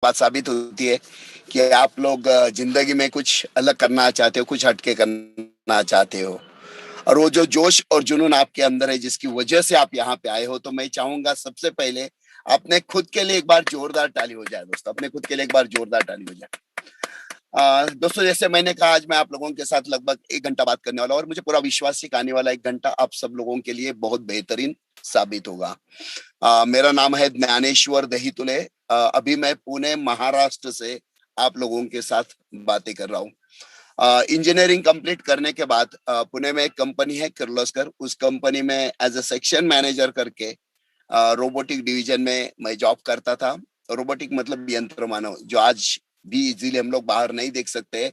बात साबित होती है कि आप लोग जिंदगी में कुछ अलग करना चाहते हो, कुछ हटके करना चाहते हो, और वो जो जोश और जुनून आपके अंदर है जिसकी वजह से आप यहाँ पे आए हो, तो मैं चाहूंगा सबसे पहले अपने खुद के लिए एक बार जोरदार ताली हो जाए। दोस्तों, अपने खुद के लिए एक बार जोरदार ताली हो जाए। दोस्तों, जैसे मैंने कहा, आज मैं आप लोगों के साथ लगभग 1 घंटा बात करने वाला हूं, और मुझे पूरा विश्वास है कि आने वाला 1 घंटा आप सब लोगों के लिए बहुत बेहतरीन साबित होगा। मेरा नाम है ज्ञानेश्वर दहीतुले। अभी मैं पुणे महाराष्ट्र से आप लोगों के साथ बातें कर रहा हूँ। इंजीनियरिंग कंप्लीट करने के बाद पुणे में एक कंपनी है किर्लोस्कर, उस कंपनी में एज अ सेक्शन मैनेजर करके रोबोटिक डिवीजन में मैं जॉब करता था। रोबोटिक मतलब यंत्र मानव, जो आज भी इजीली हम लोग बाहर नहीं देख सकते।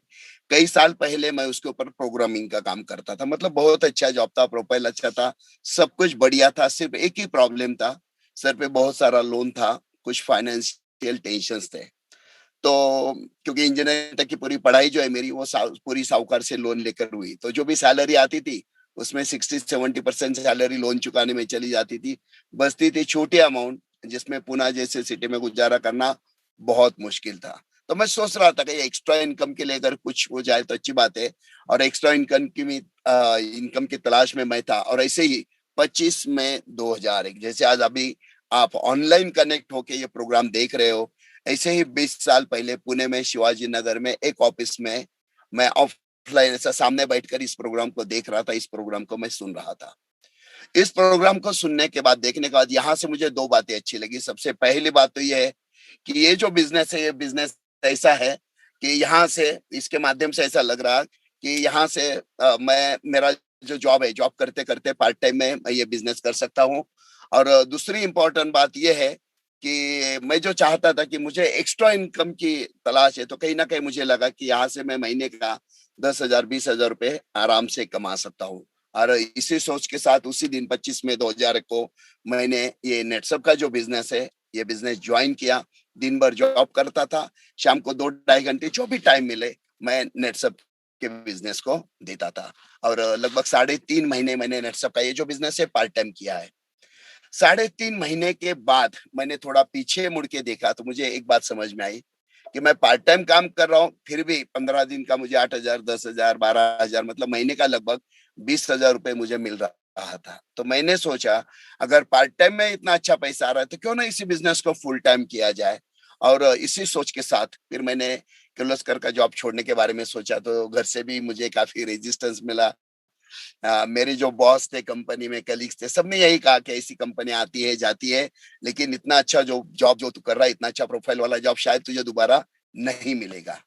कई साल पहले मैं उसके ऊपर प्रोग्रामिंग का काम करता था। मतलब बहुत अच्छा जॉब था, प्रोफाइल अच्छा था, सब कुछ बढ़िया था। सिर्फ एक ही प्रॉब्लम था, सर पे बहुत सारा लोन था, कुछ फाइनेंशियल टेंशन्स थे। तो क्योंकि इंजीनियरिंग तक की पूरी पढ़ाई जो है मेरी, वो पूरी साहूकार से लोन लेकर हुई, तो जो भी सैलरी आती थी उसमें 60-70% सैलरी लोन चुकाने में चली जाती थी। बचती थी छोटी अमाउंट, जिसमें पुणे जैसे सिटी में गुजारा करना बहुत मुश्किल था। तो मैं सोच रहा था कि एक्स्ट्रा इनकम के लिए अगर कुछ हो जाए तो अच्छी बात है, और एक्स्ट्रा इनकम की तलाश में मैं था। और ऐसे ही 25 मई 2001, जैसे आज अभी आप ऑनलाइन कनेक्ट होके ये प्रोग्राम देख रहे हो, ऐसे ही 20 साल पहले पुणे में शिवाजी नगर में एक ऑफिस में मैं ऑफलाइन ऐसा सामने बैठकर इस प्रोग्राम को देख रहा था, इस प्रोग्राम को मैं सुन रहा था। इस प्रोग्राम को सुनने के बाद, देखने के बाद, यहाँ से मुझे 2 बातें अच्छी लगी। सबसे पहली बात तो ये है कि ये जो बिजनेस है, ये बिजनेस ऐसा है कि यहाँ से, इसके माध्यम से ऐसा लग रहा कि यहाँ से मैं मेरा जो जॉब है, जॉब करते करते पार्ट टाइम में मैं ये बिजनेस कर सकता हूँ। और दूसरी इंपॉर्टेंट बात ये है कि मैं जो चाहता था कि मुझे एक्स्ट्रा इनकम की तलाश है, तो कहीं ना कहीं मुझे लगा कि यहाँ से मैं महीने का 10,000 20,000 रुपए आराम से कमा सकता हूँ। और इसी सोच के साथ उसी दिन 25 मई 2001 को मैंने ये नेटसप का जो बिजनेस है, ये बिजनेस ज्वाइन किया। दिन भर जॉब करता था, शाम को 2-2.5 घंटे जो भी टाइम मिले मैं नेटसप के बिजनेस को देता था। और लगभग 3.5 महीने मैंने नेटसप का ये जो बिजनेस है पार्ट टाइम किया है। 3.5 महीने के बाद मैंने थोड़ा पीछे मुड़ के देखा, तो मुझे एक बात समझ में आई कि मैं पार्ट टाइम काम कर रहा हूँ, फिर भी 15 दिन का मुझे 8,000 10,000 12,000, मतलब महीने का लगभग 20,000 रुपए मुझे मिल रहा था। तो मैंने सोचा, अगर पार्ट टाइम में इतना अच्छा पैसा आ रहा है, तो क्यों ना इसी बिजनेस को फुल टाइम किया जाए। और इसी सोच के साथ फिर मैंने किर्लोस्कर का जॉब छोड़ने के बारे में सोचा, तो घर से भी मुझे काफी रेजिस्टेंस मिला। मेरे जो बॉस थे कंपनी में, कलीग्स थे, सबने यही कहा कि ऐसी कंपनी आती है जाती है, लेकिन इतना अच्छा जो जॉब जो तू कर रहा है, इतना अच्छा प्रोफाइल वाला जॉब शायद तुझे दोबारा नहीं मिलेगा।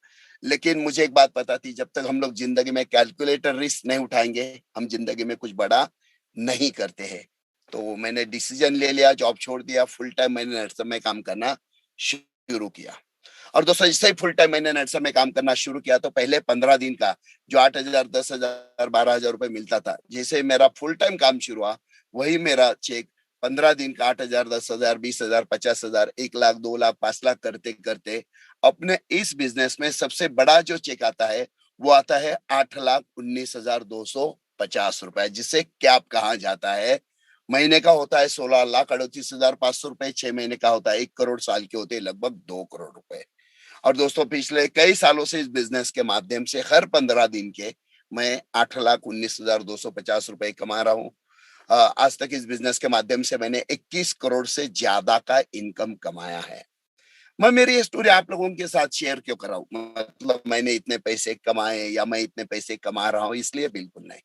लेकिन मुझे एक बात पता थी, जब तक हम लोग जिंदगी में कैलकुलेटर रिस्क नहीं उठाएंगे, हम जिंदगी में कुछ बड़ा नहीं करते हैं। तो मैंने डिसीजन ले लिया, जॉब छोड़ दिया, फुल टाइम मैंने नर्सरी में काम करना शुरू किया। और दोस्तों, जैसे ही फुल टाइम मैंने नेटसम में काम करना शुरू किया, तो पहले 15 दिन का जो 8,000 10,000 12,000 रुपए मिलता था, जैसे मेरा फुल टाइम काम शुरू हुआ, वही मेरा चेक 15 दिन का 8,000 10,000 20,000 50,000 1 लाख 2 लाख 5 लाख करते करते अपने इस बिजनेस में सबसे बड़ा जो चेक आता है, वो आता है 8,19,250 रुपए, जिससे क्या कहा जाता है, महीने का होता है 16,38,500 रुपए, 6 महीने का होता है 1 करोड़, साल के होते हैं लगभग 2 करोड़ रुपए। और दोस्तों, पिछले कई सालों से इस बिजनेस के माध्यम से हर 15 दिन के मैं 8,19,250 रुपए कमा रहा हूँ। आज तक इस बिजनेस के माध्यम से मैंने 21 करोड़ से ज्यादा का इनकम कमाया है। मैं मेरी ये स्टोरी आप लोगों के साथ शेयर क्यों कर रहा हूँ, मतलब मैंने इतने पैसे कमाए या मैं इतने पैसे कमा रहा हूँ इसलिए बिल्कुल नहीं।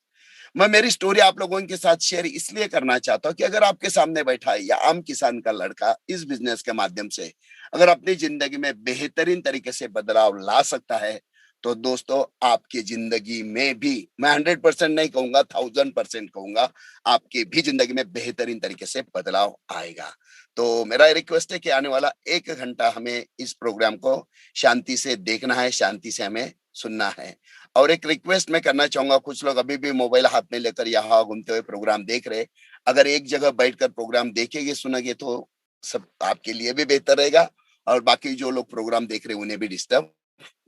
मैं मेरी स्टोरी आप लोगों के साथ शेयर इसलिए करना चाहता हूँ कि अगर आपके सामने बैठा है या आम किसान का लड़का इस बिजनेस के माध्यम से अगर अपनी जिंदगी में बेहतरीन तरीके से बदलाव ला सकता है, तो दोस्तों, आपकी जिंदगी में भी, मैं 100% नहीं कहूंगा, 1000% कहूंगा, आपकी भी जिंदगी में बेहतरीन तरीके से बदलाव आएगा। तो मेरा रिक्वेस्ट है कि आने वाला 1 घंटा हमें इस प्रोग्राम को शांति से देखना है, शांति से हमें सुनना है। और एक रिक्वेस्ट मैं करना चाहूंगा, कुछ लोग अभी भी मोबाइल हाथ में लेकर यहाँ घूमते हुए प्रोग्राम देख रहे, अगर एक जगह बैठकर प्रोग्राम देखेंगे सुनेंगे तो सब आपके लिए भी बेहतर रहेगा, और बाकी जो लोग प्रोग्राम देख रहे हैं उन्हें भी डिस्टर्ब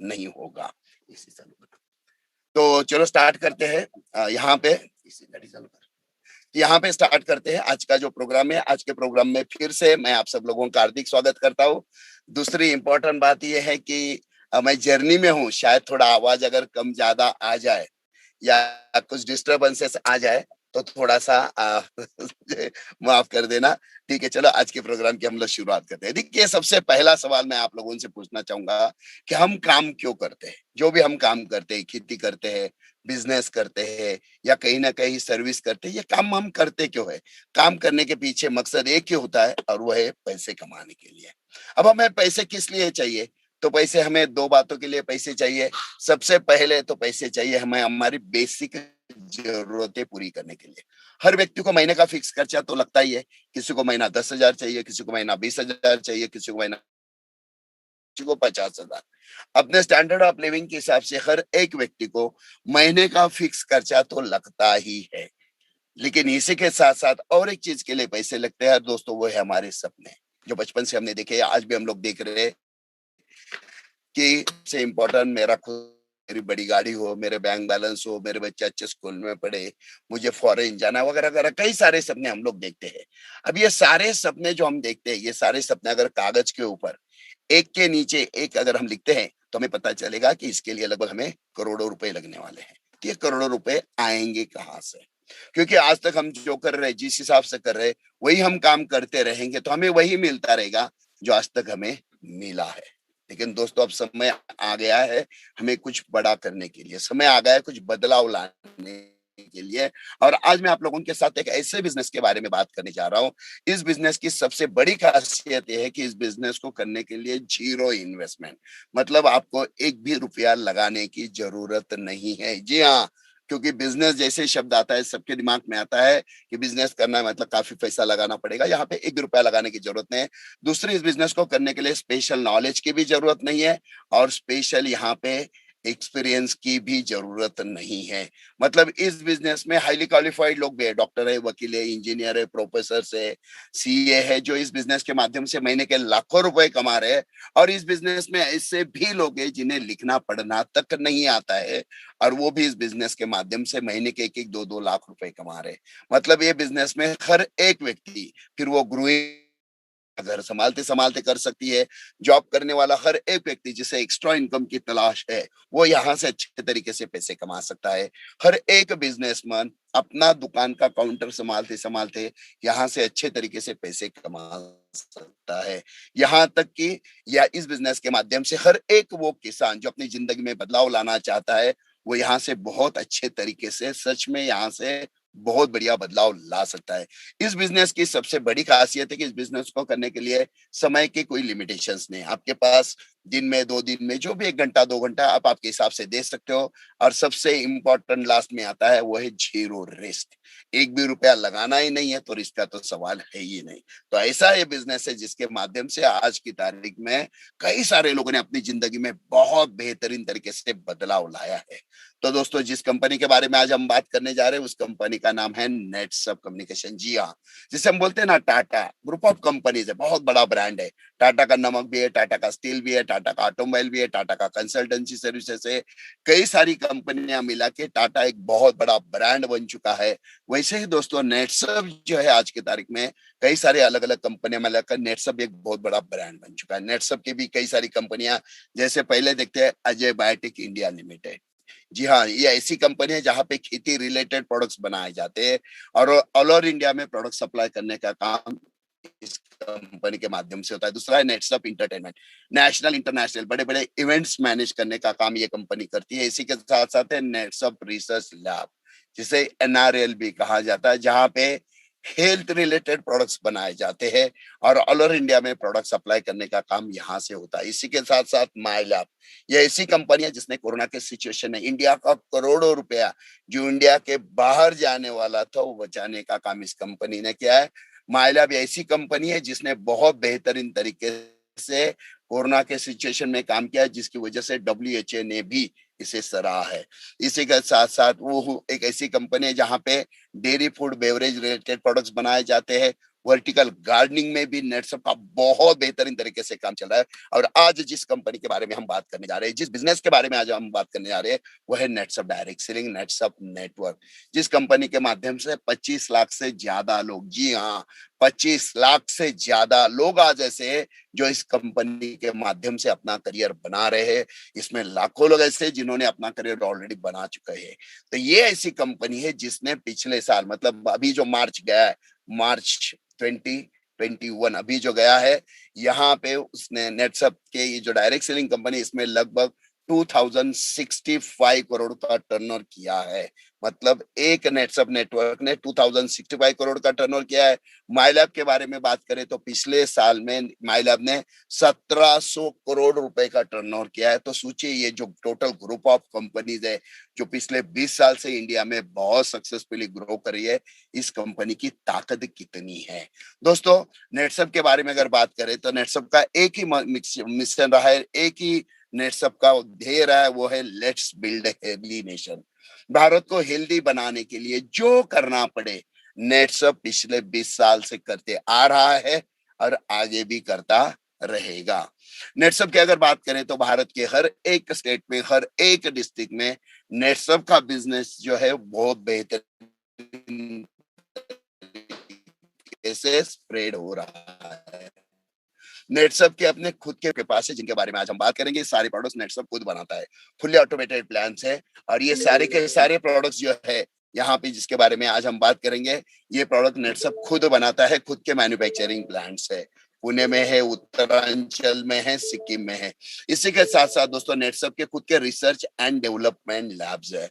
नहीं होगा। इसी चालू कर। तो चलो स्टार्ट करते हैं। यहाँ पे इसी गाड़ी चालू कर। यहाँ पे स्टार्ट करते हैं आज का जो प्रोग्राम है। आज के प्रोग्राम में फिर से मैं आप सब लोगों का हार्दिक स्वागत करता हूँ। दूसरी इम्पोर्टेंट बात ये है कि मैं जर्नी में हूँ, शायद थोड़ा आवाज अगर कम ज्यादा आ जाए या कुछ डिस्टरबेंसेस आ जाए तो थोड़ा सा माफ कर देना। ठीक है, चलो आज के प्रोग्राम की हम लोग शुरुआत करते हैं। देखिए, सबसे पहला सवाल मैं आप लोगों से पूछना चाहूंगा कि हम काम क्यों करते हैं। जो भी हम काम करते हैं, खेती करते हैं, बिजनेस करते हैं या कहीं ना कहीं सर्विस करते हैं, ये काम हम करते क्यों है। काम करने के पीछे मकसद एक ही होता है और वो है पैसे कमाने के लिए। अब हमें पैसे किस लिए चाहिए? तो पैसे हमें दो बातों के लिए पैसे चाहिए। सबसे पहले तो पैसे चाहिए हमें हमारी बेसिक जरूरतें पूरी करने के लिए। हर व्यक्ति को महीने का फिक्स खर्चा तो लगता ही है। किसी को महीना 10,000 चाहिए, किसी को महीना 20,000 चाहिए, किसी को महीना, किसी को 50,000। अपने स्टैंडर्ड ऑफ लिविंग के हिसाब से हर एक व्यक्ति को महीने का फिक्स खर्चा तो लगता ही है। लेकिन इसी के साथ साथ और एक चीज के लिए पैसे लगते हैं दोस्तों, वो है हमारे सपने। जो बचपन से हमने देखे, आज भी हम लोग देख रहे हैं कि सबसे इम्पोर्टेंट मेरा खुद, मेरी बड़ी गाड़ी हो, मेरे बैंक बैलेंस हो, मेरे बच्चे अच्छे स्कूल में पढ़े, मुझे फॉरेन जाना वगैरह वगैरह, कई सारे सपने हम लोग देखते हैं। अब ये सारे सपने जो हम देखते हैं, ये सारे सपने अगर कागज के ऊपर एक के नीचे एक अगर हम लिखते हैं तो हमें पता चलेगा कि इसके लिए लगभग हमें करोड़ों रुपए लगने वाले हैं। तो ये करोड़ों रुपए आएंगे कहाँ से? क्योंकि आज तक हम जो कर रहे हैं, जिस हिसाब से कर रहे हैं, वही हम काम करते रहेंगे तो हमें वही मिलता रहेगा जो आज तक हमें मिला है। लेकिन दोस्तों, अब समय आ गया है हमें कुछ बड़ा करने के लिए, समय आ गया है कुछ बदलाव लाने के लिए। और आज मैं आप लोगों के साथ एक ऐसे बिजनेस के बारे में बात करने जा रहा हूँ। इस बिजनेस की सबसे बड़ी खासियत यह है कि इस बिजनेस को करने के लिए जीरो इन्वेस्टमेंट, मतलब आपको एक भी रुपया लगाने की जरूरत नहीं है। जी हाँ, क्योंकि बिजनेस जैसे शब्द आता है सबके दिमाग में आता है कि बिजनेस करना है मतलब काफी पैसा लगाना पड़ेगा। यहाँ पे एक भी रुपया लगाने की जरूरत नहीं है। दूसरी, इस बिजनेस को करने के लिए स्पेशल नॉलेज की भी जरूरत नहीं है और स्पेशल यहाँ पे एक्सपीरियंस की भी जरूरत नहीं है। मतलब इस बिजनेस में हाईली क्वालिफाइड लोग भी है, डॉक्टर है, वकील है, इंजीनियर है, प्रोफेसर है, सीए है, जो इस बिजनेस के माध्यम से महीने के लाखों रुपए कमा रहे हैं। और इस बिजनेस में ऐसे भी लोग हैं जिन्हें लिखना पढ़ना तक नहीं आता है और वो भी इस बिजनेस के माध्यम से महीने के एक एक दो दो लाख रुपए कमा रहे हैं। मतलब ये बिजनेस में हर एक व्यक्ति, फिर वो गृहिणी घर संभालते संभालते कर सकती है, जॉब करने वाला हर एक व्यक्ति जिसे एक्स्ट्रा इनकम की तलाश है, वो यहाँ से अच्छे तरीके से पैसे कमा सकता है। हर एक बिजनेसमैन अपना दुकान का काउंटर संभालते संभालते यहाँ से अच्छे तरीके से पैसे कमा सकता है। यहाँ तक कि या इस बिजनेस के माध्यम से हर एक वो किसान जो अपनी जिंदगी में बदलाव लाना चाहता है, वो यहाँ से बहुत अच्छे तरीके से, सच में यहाँ से बहुत बढ़िया बदलाव ला सकता है। इस बिजनेस की सबसे बड़ी खासियत है कि इस बिजनेस को करने के लिए समय की कोई लिमिटेशंस नहीं। आपके पास दिन में, 2 दिन में, जो भी 1 घंटा 2 घंटा आप आपके हिसाब से दे सकते हो। और सबसे इम्पोर्टेंट लास्ट में आता है, वो है जीरो रिस्क। एक भी रुपया लगाना ही नहीं है तो रिस्क का तो सवाल है ही नहीं। तो ऐसा ये बिजनेस है जिसके माध्यम से आज की तारीख में कई सारे लोगों ने अपनी जिंदगी में बहुत बेहतरीन तरीके से बदलाव लाया है। तो दोस्तों, जिस कंपनी के बारे में आज हम बात करने जा रहे हैं, उस कंपनी का नाम है नेटसब कम्युनिकेशन। जी हाँ, जिसे हम बोलते हैं ना टाटा ग्रुप ऑफ कंपनीज है, बहुत बड़ा ब्रांड है। टाटा का नमक भी है, टाटा का स्टील भी है, टाटा का ऑटोमोबाइल भी है, टाटा का कंसल्टेंसी सर्विसेज है। कई सारी कंपनियां मिला के टाटा एक बहुत बड़ा ब्रांड बन चुका है। वैसे ही दोस्तों, नेटसब जो है आज की तारीख में कई सारे अलग अलग कंपनियां मिलाकर नेटसब एक बहुत बड़ा ब्रांड बन चुका है। नेटसब की भी कई सारी कंपनियां, जैसे पहले देखते हैं अजय बायोटेक इंडिया लिमिटेड। जी हाँ, ये ऐसी कंपनी है जहाँ पे खेती रिलेटेड प्रोडक्ट्स बनाए जाते हैं और ऑल ओवर इंडिया में प्रोडक्ट सप्लाई करने का काम इस कंपनी के माध्यम से होता है। दूसरा है नेटसप इंटरटेनमेंट, नेशनल इंटरनेशनल बड़े बड़े इवेंट्स मैनेज करने का काम ये कंपनी करती है। इसी के साथ साथ है नेटसप रिसर्च लैब, जिसे एनआरएल भी कहा जाता है, जहाँ पे हेल्थ रिलेटेड प्रोडक्ट्स बनाए जाते हैं और ऑल ओवर इंडिया में प्रोडक्ट सप्लाई करने का काम यहाँ से होता है। इसी के साथ साथ माई लैब, ये ऐसी कंपनी है जिसने कोरोना के सिचुएशन में इंडिया का करोड़ों रुपया जो इंडिया के बाहर जाने वाला था, वो बचाने का काम इस कंपनी ने किया है। माई लैब ऐसी कंपनी है जिसने बहुत बेहतरीन तरीके से कोरोना के सिचुएशन में काम किया है, जिसकी वजह से डब्ल्यूएचओ ने भी इसे सराहा है। इसी के साथ साथ वो एक ऐसी कंपनी है जहाँ पे dairy food beverage related products बनाए जाते हैं। वर्टिकल गार्डनिंग में भी नेटसप का बहुत बेहतरीन तरीके से काम चल रहा है। और आज जिस कंपनी के बारे में हम बात करने जा रहे हैं, जिस बिजनेस के बारे में आज हम बात करने जा रहे हैं, वो है नेटसप डायरेक्ट सेलिंग, नेटसप नेटवर्क, जिस कंपनी के माध्यम से 25 लाख से ज्यादा लोग, जी हाँ, 25 लाख से ज्यादा लोग आज ऐसे हैं जो इस कंपनी के माध्यम से अपना करियर बना रहे हैं। इसमें लाखों लोग ऐसे जिन्होंने अपना करियर ऑलरेडी बना चुके हैं। तो ये ऐसी कंपनी है जिसने पिछले साल, मतलब अभी जो मार्च गया है, मार्च 2021 अभी जो गया है, यहाँ पे उसने नेटसप के ये जो डायरेक्ट सेलिंग कंपनी, इसमें लगभग 2065 करोड़ का टर्नओवर किया है। मतलब एक नेटसप नेटवर्क ने 2065 करोड़ का टर्नओवर किया है। माइलैब के बारे में बात करें तो पिछले साल में माइलैब ने 1700 करोड़ रुपए का टर्नओवर किया है। तो सोचिए ये जो टोटल ग्रुप ऑफ कंपनीज है जो पिछले 20 साल से इंडिया में बहुत सक्सेसफुली ग्रो कर रही है, इस कंपनी की ताकत कितनी है। दोस्तों, नेटसप के बारे में अगर बात करें तो नेटसप का एक ही मिशन रहा है, एक ही नेटसप का ध्येय रहा है, वो है let's build healthy nation. Bharat को हेल्दी बनाने के लिए जो करना पड़े, नेटसप पिछले 20 साल से करते आ रहा है और आगे भी करता रहेगा। नेटसप की अगर बात करें तो भारत के हर एक स्टेट में, हर एक डिस्ट्रिक्ट में नेटसप का बिजनेस जो है बहुत बेहतरीन से स्प्रेड हो रहा है। नेटसप के अपने खुद के पास है, जिनके बारे में आज हम बात करेंगे। सारे प्रोडक्ट्स नेटसप खुद बनाता है, फुल्ली ऑटोमेटेड प्लांट्स है, और ये सारे के सारे प्रोडक्ट्स जो है यहाँ पे जिसके बारे में आज हम बात करेंगे, ये प्रोडक्ट नेटसप खुद बनाता है, खुद के मैन्युफैक्चरिंग प्लांट्स है। पुणे में है, उत्तरांचल में है, सिक्किम में है। इसी के साथ साथ दोस्तों नेटसप के खुद के रिसर्च एंड डेवलपमेंट लैब्स है।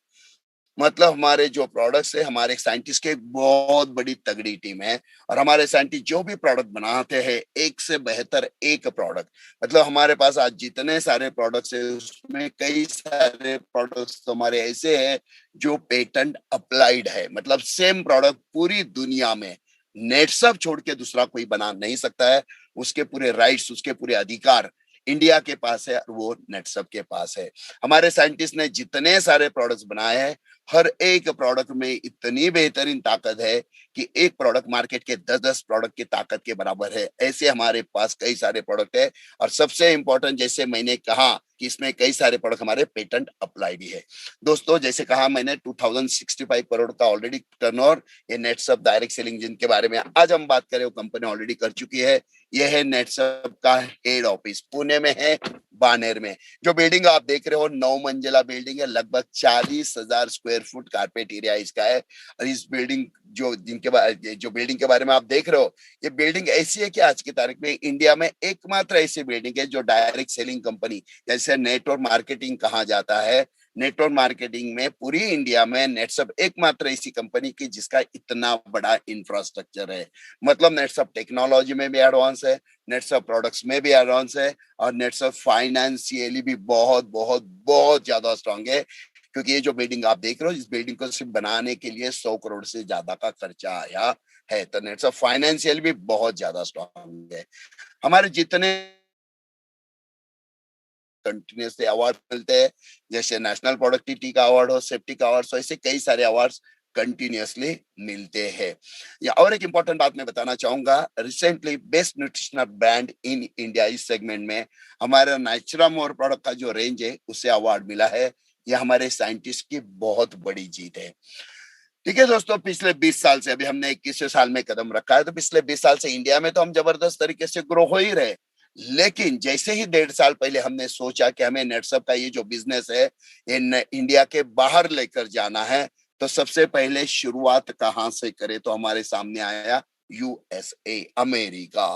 मतलब हमारे जो प्रोडक्ट्स है, हमारे साइंटिस्ट की एक बहुत बड़ी तगड़ी टीम है, और हमारे साइंटिस्ट जो भी प्रोडक्ट बनाते हैं, एक से बेहतर एक प्रोडक्ट। मतलब हमारे पास आज जितने सारे प्रोडक्ट्स है, उसमें कई सारे प्रोडक्ट्स तो हमारे ऐसे हैं जो पेटेंट अप्लाइड है। मतलब सेम प्रोडक्ट पूरी दुनिया में नेटसप छोड़ के दूसरा कोई बना नहीं सकता है। उसके पूरे राइट्स, उसके पूरे अधिकार इंडिया के पास है, और वो नेटसप के पास है। हमारे साइंटिस्ट ने जितने सारे प्रोडक्ट्स बनाए हैं, हर एक प्रोडक्ट में इतनी बेहतरीन ताकत है कि एक प्रोडक्ट मार्केट के 10-10 प्रोडक्ट की ताकत के बराबर है। ऐसे हमारे पास कई सारे प्रोडक्ट है, और सबसे इंपॉर्टेंट, जैसे मैंने कहा कि इसमें कई सारे प्रोडक्ट हमारे पेटेंट अप्लाई भी है। दोस्तों, जैसे कहा मैंने, 2065 करोड़ का ऑलरेडी टर्नओवर ये नेटसप डायरेक्ट सेलिंग जिनके बारे में आज हम बात करें, वो कंपनी ऑलरेडी कर चुकी है। यह है नेटसप का हेड ऑफिस, पुणे में है, बानेर में। जो बिल्डिंग आप देख रहे हो 9 मंजिला बिल्डिंग है, लगभग 40,000 स्क्वायर फुट कारपेट एरिया इसका है। और इस बिल्डिंग जो बिल्डिंग के बारे में आप देख रहे हो, ये बिल्डिंग ऐसी है कि आज की तारीख में इंडिया में एकमात्र ऐसी बिल्डिंग है जो डायरेक्ट सेलिंग कंपनी, जैसे नेटवर्क मार्केटिंग कहा जाता है, नेटवर्क मार्केटिंग में पूरी इंडिया में नेटसप एकमात्र ऐसी कंपनी की जिसका इतना बड़ा इंफ्रास्ट्रक्चर है। मतलब नेटसप टेक्नोलॉजी में भी एडवांस है, नेटसप प्रोडक्ट्स में भी एडवांस है, और नेटसप फाइनेंशियली भी बहुत बहुत बहुत ज्यादा स्ट्रांग है। क्योंकि ये जो बिल्डिंग आप देख रहे हो, इस बिल्डिंग को सिर्फ बनाने के लिए 100 करोड़ से ज्यादा का खर्चा आया है। तो नेटसप फाइनेंशियल भी बहुत ज्यादा स्ट्रांग है। हमारे जितने कंटिन्यूसली अवार्ड मिलते हैं, जैसे नेशनल प्रोडक्टिविटी का अवार्ड हो, सेफ्टी का अवार्ड हो, ऐसे कई सारे अवार्ड्स कंटिन्यूसली मिलते हैं। या और एक इंपॉर्टेंट बात मैं बताना चाहूंगा, recently best nutritional brand in India इस सेगमेंट में हमारा नेचुरामोर प्रोडक्ट का जो रेंज है, उससे अवार्ड मिला है। यह हमारे साइंटिस्ट की बहुत बड़ी जीत है। ठीक है दोस्तों, पिछले 20 साल से, अभी हमने 21वें साल में कदम रखा है, तो पिछले 20 साल से इंडिया में तो हम जबरदस्त तरीके से ग्रो हो ही रहे। लेकिन जैसे ही 1.5 साल पहले हमने सोचा कि हमें नेटसप का ये जो बिजनेस है, ये इंडिया के बाहर लेकर जाना है, तो सबसे पहले शुरुआत कहाँ से करें, तो हमारे सामने आया यूएसए, अमेरिका।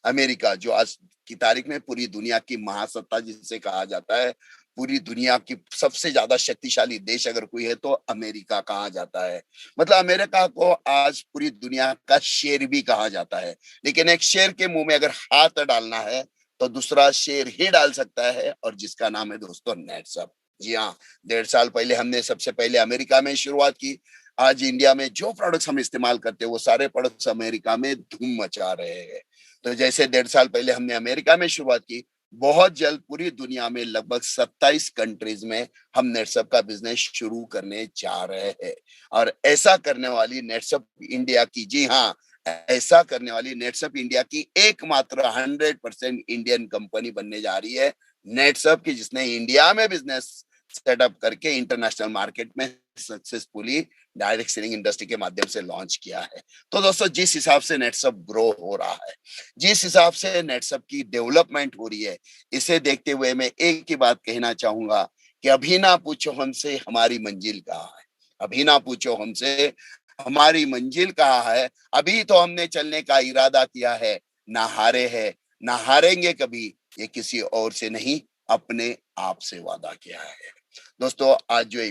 अमेरिका जो आज की तारीख में पूरी दुनिया की महासत्ता जिसे कहा जाता है, पूरी दुनिया की सबसे ज्यादा शक्तिशाली देश अगर कोई है तो अमेरिका कहा जाता है। मतलब अमेरिका को आज पूरी दुनिया का शेर भी कहा जाता है। लेकिन एक शेर के मुंह में अगर हाथ डालना है तो दूसरा शेर ही डाल सकता है, और जिसका नाम है दोस्तों नेटसप। जी हाँ, 1.5 साल पहले हमने सबसे पहले अमेरिका में शुरुआत की। आज इंडिया में जो प्रोडक्ट्स हम इस्तेमाल करते हैं, वो सारे प्रोडक्ट्स अमेरिका में धूम मचा रहे हैं। तो जैसे 1.5 साल पहले हमने अमेरिका में शुरुआत की, बहुत जल्द पूरी दुनिया में लगभग 27 कंट्रीज में हम नेटसप का बिजनेस शुरू करने जा रहे हैं। और ऐसा करने वाली नेटसप इंडिया की, जी हाँ, ऐसा करने वाली नेटसप इंडिया की एकमात्र 100% इंडियन कंपनी बनने जा रही है। नेटसप की, जिसने इंडिया में बिजनेस सेटअप करके इंटरनेशनल मार्केट में सक्सेसफुली डायरेक्ट सेलिंग इंडस्ट्री के माध्यम से लॉन्च किया है। तो दोस्तों, जिस हिसाब से नेटसप ग्रो हो रहा है, जिस हिसाब से नेटसप की डेवलपमेंट हो रही है, इसे देखते हुए मैं एक ही बात कहना चाहूंगा कि अभी ना पूछो हमसे हमारी मंजिल कहाँ है, अभी ना पूछो हमसे हमारी मंजिल कहाँ है। अभी तो हमने चलने का इरादा किया है, ना हारे है, ना हारेंगे कभी, ये किसी और से नहीं, अपने आप से वादा किया है। दोस्तों, आज जो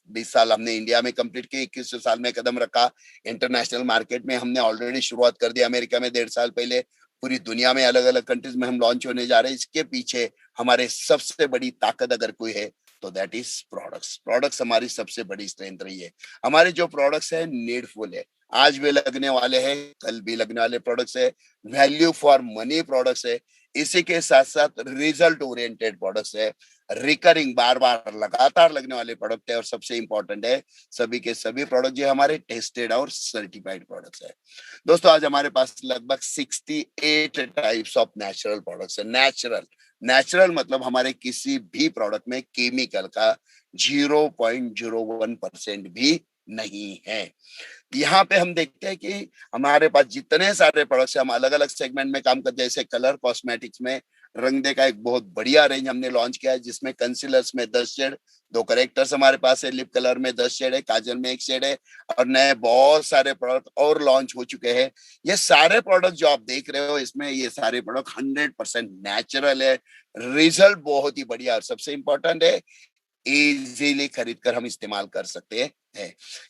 20 साल हमने इंडिया में कंप्लीट किए, 21वें साल में कदम रखा, इंटरनेशनल मार्केट में हमने ऑलरेडी शुरुआत कर दी। अमेरिका में 1.5 साल पहले, पूरी दुनिया में अलग अलग कंट्रीज में हम लॉन्च होने जा रहे हैं। इसके पीछे हमारे सबसे बड़ी ताकत अगर कोई है तो दैट इज प्रोडक्ट्स। प्रोडक्ट्स हमारी सबसे बड़ी स्ट्रेंथ रही है। हमारे जो प्रोडक्ट्स है नीडफुल है, आज भी लगने वाले हैं, कल भी लगने वाले प्रोडक्ट्स है, वैल्यू फॉर मनी प्रोडक्ट्स है। इसी के साथ साथ रिजल्ट ओरिएंटेड प्रोडक्ट्स है, रिकरिंग बार बार लगातार लगने वाले प्रोडक्ट है, और सबसे इंपॉर्टेंट है सभी के सभी प्रोडक्ट जो हमारे टेस्टेड और सर्टिफाइड प्रोडक्ट्स है। दोस्तों, आज हमारे पास लगभग 68 टाइप्स ऑफ नेचुरल प्रोडक्ट्स है। नेचुरल, नेचुरल मतलब हमारे किसी भी प्रोडक्ट में केमिकल का 0.01% भी नहीं है। यहाँ पे हम देखते हैं कि हमारे पास जितने सारे प्रोडक्ट्स हम अलग अलग सेगमेंट में काम करते हैं, जैसे कलर कॉस्मेटिक्स में रंग दे का एक बहुत बढ़िया रेंज हमने लॉन्च किया है, जिसमें कंसीलर्स में 10 शेड, 2 करेक्टर्स हमारे पास है, लिप कलर में 10 शेड है, काजल में 1 शेड है, और नए बहुत सारे प्रोडक्ट और लॉन्च हो चुके हैं। ये सारे प्रोडक्ट जो आप देख रहे हो, इसमें ये सारे प्रोडक्ट 100% नेचुरल है, रिजल्ट बहुत ही बढ़िया, और सबसे इंपॉर्टेंट है इजीली खरीद कर हम इस्तेमाल कर सकते हैं।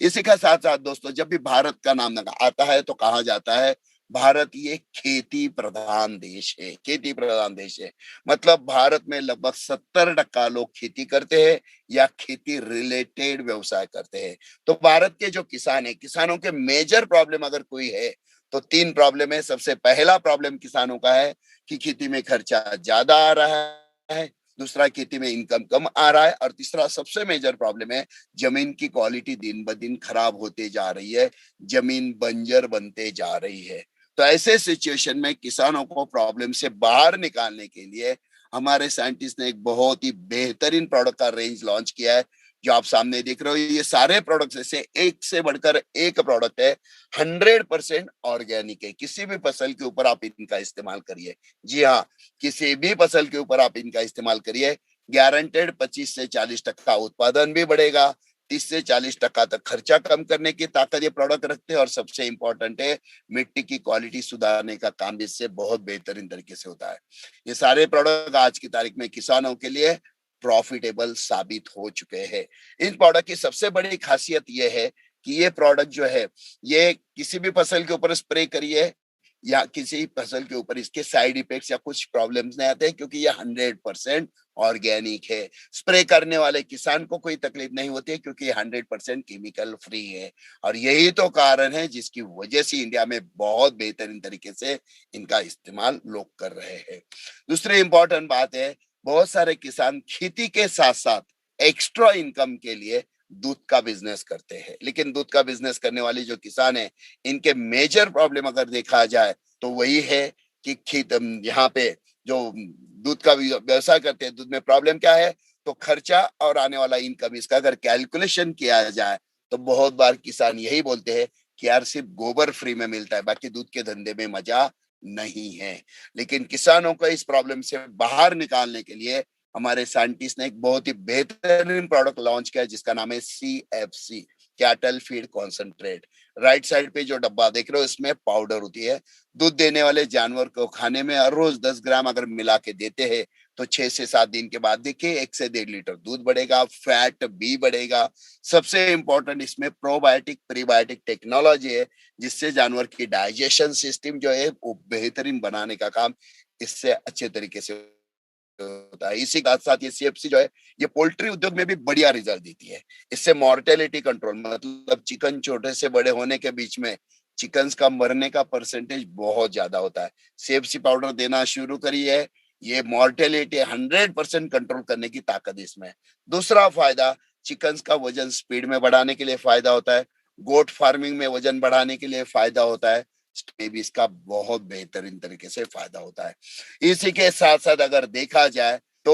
इसी के साथ साथ दोस्तों, जब भी भारत का नाम आता है तो कहा जाता है भारत ये खेती प्रधान देश है। खेती प्रधान देश है मतलब भारत में लगभग 70% लोग खेती करते हैं या खेती रिलेटेड व्यवसाय करते हैं। तो भारत के जो किसान है, किसानों के मेजर प्रॉब्लम अगर कोई है तो 3 प्रॉब्लम है। सबसे पहला प्रॉब्लम किसानों का है कि खेती में खर्चा ज्यादा आ रहा है, दूसरा खेती में इनकम कम आ रहा है, और तीसरा सबसे मेजर प्रॉब्लम है जमीन की क्वालिटी दिन ब दिन खराब होते जा रही है, जमीन बंजर बनते जा रही है। तो ऐसे सिचुएशन में किसानों को प्रॉब्लम से बाहर निकालने के लिए हमारे साइंटिस्ट ने एक बहुत ही बेहतरीन प्रोडक्ट का रेंज लॉन्च किया है, जो आप सामने देख रहे हो। ये सारे प्रोडक्ट्स ऐसे एक से बढ़कर एक प्रोडक्ट है, 100% ऑर्गेनिक है। किसी भी फसल के ऊपर आप इनका इस्तेमाल करिए, जी हाँ, किसी भी फसल के ऊपर आप इनका इस्तेमाल करिए, गारंटेड 25 से 40% उत्पादन भी बढ़ेगा, 30 से 40% तक खर्चा कम करने की ताकत ये प्रोडक्ट रखते हैं, और सबसे इंपॉर्टेंट है मिट्टी की क्वालिटी सुधारने का काम भी इससे बहुत बेहतरीन तरीके से होता है। ये सारे प्रोडक्ट आज की तारीख में किसानों के लिए प्रॉफिटेबल साबित हो चुके हैं। इन प्रोडक्ट की सबसे बड़ी खासियत ये है कि ये प्रोडक्ट जो है, ये किसी भी फसल के ऊपर स्प्रे करिए या किसी फसल के ऊपर इसके साइड इफेक्ट्स या कुछ प्रॉब्लम्स नहीं आते, क्योंकि ये 100% ऑर्गेनिक है। स्प्रे करने वाले किसान को कोई तकलीफ नहीं होती है, क्योंकि ये 100% केमिकल फ्री है, और यही तो कारण है जिसकी वजह से इंडिया में बहुत बेहतरीन तरीके से इनका इस्तेमाल लोग कर रहे हैं। दूसरी इंपॉर्टेंट बात है, बहुत सारे किसान खेती के साथ साथ एक्स्ट्रा इनकम के लिए दूध का बिजनेस करते हैं। लेकिन दूध का बिजनेस करने वाले जो किसान है, इनके मेजर प्रॉब्लम अगर देखा जाए तो वही है कि यहाँ पे जो दूध का व्यवसाय करते हैं, दूध में प्रॉब्लम क्या है, तो खर्चा और आने वाला इनकम, इसका अगर कैलकुलेशन किया जाए तो बहुत बार किसान यही बोलते हैं कि यार सिर्फ गोबर फ्री में मिलता है, बाकी दूध के धंधे में मजा नहीं है। लेकिन किसानों को इस प्रॉब्लम से बाहर निकालने के लिए हमारे साइंटिस्ट ने एक बहुत ही बेहतरीन प्रोडक्ट लॉन्च किया, जिसका नाम है CFC, cattle feed concentrate. Right side पे जो डब्बा देख रहे हो, इसमें पाउडर होती है। दूध देने वाले जानवर को खाने में हर रोज 10 ग्राम अगर मिला के देते हैं तो 6 से 7 दिन के बाद देखिए 1 से 1.5 लीटर दूध बढ़ेगा, फैट भी बढ़ेगा। सबसे इंपॉर्टेंट इसमें प्रोबायोटिक प्रीबायोटिक टेक्नोलॉजी है, जिससे जानवर की डाइजेशन सिस्टम जो है वो बेहतरीन बनाने का काम इससे अच्छे तरीके से होता है। इसी के साथ ये CFC जो है, ये पोल्ट्री उद्योग में भी बढ़िया रिजल्ट देती है। इससे मॉर्टेलिटी कंट्रोल, मतलब चिकन छोटे से बड़े होने के बीच में चिकन्स का मरने का परसेंटेज बहुत ज्यादा होता है। CFC पाउडर देना शुरू करी है, ये मॉर्टेलिटी 100% कंट्रोल करने की ताकत इसमें है। दूसरा फायदा, चिकन्स का वजन स्पीड में बढ़ाने के लिए फायदा होता है, गोट फार्मिंग में वजन बढ़ाने के लिए फायदा होता है, में भी इसका बहुत बेहतरीन तरीके से फायदा होता है। इसी के साथ साथ अगर देखा जाए तो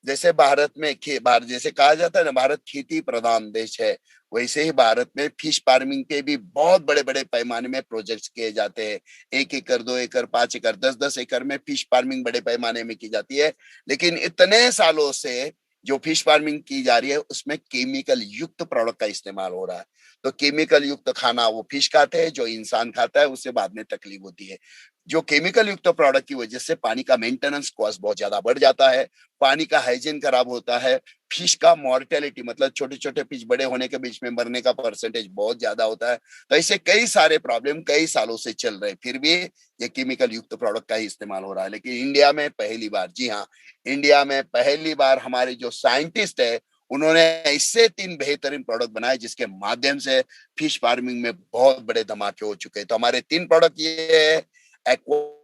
जैसे भारत में भारत जैसे कहा जाता है ना, भारत खेती प्रधान देश है, वैसे ही भारत में फिश फार्मिंग के भी बहुत बड़े बड़े पैमाने में प्रोजेक्ट्स किए जाते हैं। 1 एकड़, 2 एकड़, 5 एकड़, 10-10 एकड़ में फिश फार्मिंग बड़े पैमाने में की जाती है। लेकिन इतने सालों से जो फिश फार्मिंग की जा रही है उसमें केमिकल युक्त प्रोडक्ट का इस्तेमाल हो रहा है। तो केमिकल युक्त खाना वो फिश खाते हैं, जो इंसान खाता है उससे बाद में तकलीफ होती है। जो केमिकल युक्त प्रोडक्ट की वजह से पानी का मेंटेनेंस कॉस्ट बहुत ज्यादा बढ़ जाता है, पानी का हाइजीन खराब होता है, फिश का मॉर्टेलिटी मतलब छोटे छोटे फिश बड़े होने के बीच में मरने का परसेंटेज बहुत ज्यादा होता है। तो ऐसे कई सारे प्रॉब्लम कई सालों से चल रहे, फिर भी ये केमिकल युक्त प्रोडक्ट का ही इस्तेमाल हो रहा है। लेकिन इंडिया में पहली बार, जी हाँ, इंडिया में पहली बार हमारे जो साइंटिस्ट है उन्होंने ऐसे 3 बेहतरीन प्रोडक्ट बनाए जिसके माध्यम से फिश फार्मिंग में बहुत बड़े धमाके हो चुके हैं। तो हमारे 3 प्रोडक्ट ये है, एक्वा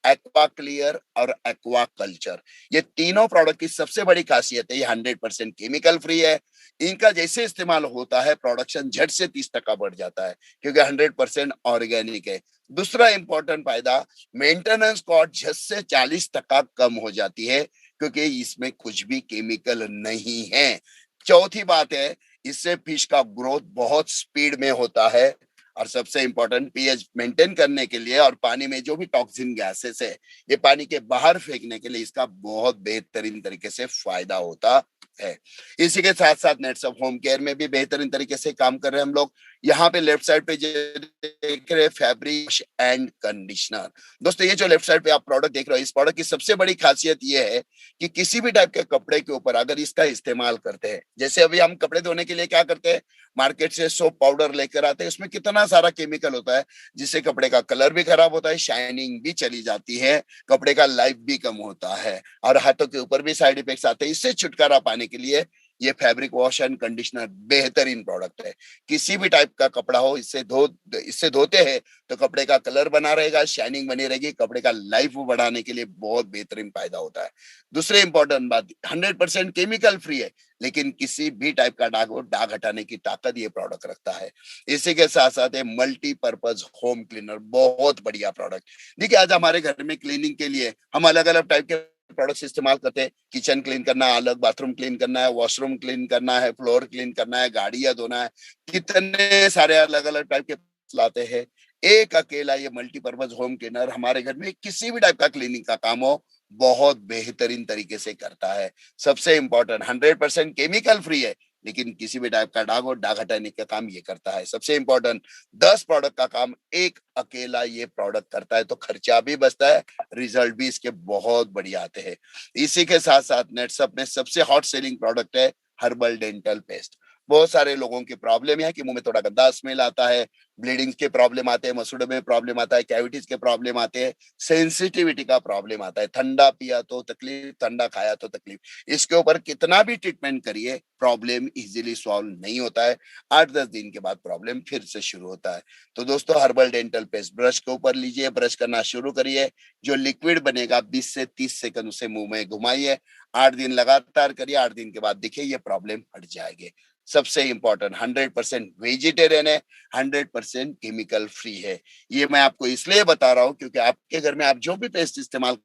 एक्वा क्लियर और एक्वा कल्चर। ये तीनों प्रोडक्ट की सबसे बड़ी खासियत है, ये 100% केमिकल फ्री है। इनका जैसे इस्तेमाल होता है प्रोडक्शन झट से 30% बढ़ जाता है, क्योंकि 100% ऑर्गेनिक है। दूसरा इंपॉर्टेंट फायदा, मेंटेनेंस कॉस्ट 10 से 40% कम हो जाती है, क्योंकि इसमें कुछ भी केमिकल नहीं है। चौथी बात है, इससे फिश का ग्रोथ बहुत स्पीड में होता है। और सबसे इंपॉर्टेंट, पीएच मेंटेन करने के लिए और पानी में जो भी टॉक्सिन गैसेस है ये पानी के बाहर फेंकने के लिए इसका बहुत बेहतरीन तरीके से फायदा होता है। इसी के साथ साथ नेट्स ऑफ होम केयर में भी बेहतरीन तरीके से काम कर रहे हैं हम लोग। यहाँ पे लेफ्ट साइड पे देख रहे फैब्रिक एंड कंडीशनर। दोस्तों ये जो लेफ्ट साइड पे आप प्रोडक्ट देख रहे हो, इस प्रोडक्ट की सबसे बड़ी खासियत ये है कि किसी भी टाइप के कपड़े के ऊपर अगर इसका इस्तेमाल करते हैं, जैसे अभी हम कपड़े धोने के लिए क्या करते हैं, मार्केट से सोप पाउडर लेकर आते हैं, उसमें कितना सारा केमिकल होता है जिससे कपड़े का कलर भी खराब होता है, शाइनिंग भी चली जाती है, कपड़े का लाइफ भी कम होता है और हाथों के ऊपर भी साइड इफेक्ट्स आते हैं। इससे छुटकारा पाने के लिए ये फैब्रिक वॉश एंड कंडीशनर बेहतरीन प्रोडक्ट है। किसी भी टाइप का कपड़ा हो, इससे धोते हैं तो कपड़े का कलर बना रहेगा, शाइनिंग बनी रहेगी, कपड़े का लाइफ बढ़ाने के लिए बहुत बेहतरीन फायदा होता है। दूसरी इंपॉर्टेंट बात, 100% केमिकल फ्री है, लेकिन किसी भी टाइप का दाग हो, दाग हटाने की ताकत ये प्रोडक्ट रखता है। इसी के साथ साथ ये मल्टीपर्पज होम क्लीनर, बहुत बढ़िया प्रोडक्ट। देखिए आज हमारे घर में क्लीनिंग के लिए हम अलग अलग टाइप के प्रोडक्ट्स इस्तेमाल करते हैं। किचन क्लीन करना है अलग, बाथरूम क्लीन करना है, वॉशरूम क्लीन करना है, फ्लोर क्लीन करना है, गाड़ियां धोना है, कितने सारे अलग अलग टाइप के लाते हैं। एक अकेला ये मल्टीपर्पज होम क्लीनर हमारे घर में किसी भी टाइप का क्लीनिंग का काम हो बहुत बेहतरीन तरीके से करता है। सबसे इंपॉर्टेंट, 100% केमिकल फ्री है, लेकिन किसी भी टाइप का दाग हो, दाग हटाने का काम ये करता है। सबसे इंपॉर्टेंट, 10 प्रोडक्ट का काम एक अकेला ये प्रोडक्ट करता है, तो खर्चा भी बचता है, रिजल्ट भी इसके बहुत बढ़िया आते हैं। इसी के साथ साथ नेटसप में सबसे हॉट सेलिंग प्रोडक्ट है हर्बल डेंटल पेस्ट। बहुत सारे लोगों की प्रॉब्लम है कि मुंह में थोड़ा गंदा स्मेल आता है, ब्लीडिंग के प्रॉब्लम आते हैं, मसूड़े में प्रॉब्लम आता है, कैविटीज के प्रॉब्लम आते हैं, सेंसिटिविटी का प्रॉब्लम आता है, ठंडा पिया तो तकलीफ, ठंडा खाया तो तकलीफ। इसके ऊपर कितना भी ट्रीटमेंट करिए प्रॉब्लम इजीली सॉल्व नहीं होता है, 8-10 दिन के बाद प्रॉब्लम फिर से शुरू होता है। तो दोस्तों हर्बल डेंटल पेस्ट ब्रश के ऊपर लीजिए, ब्रश करना शुरू करिए, जो लिक्विड बनेगा 20 से 30 सेकंड उसे मुंह में घुमाइए, 8 दिन लगातार करिए, 8 दिन के बाद देखिए ये प्रॉब्लम हट जाएगी। सबसे इंपॉर्टेंट, 100% वेजिटेरियन है, 100% केमिकल फ्री है। ये मैं आपको इसलिए बता रहा हूं क्योंकि आपके घर में आप जो भी पेस्ट इस्तेमाल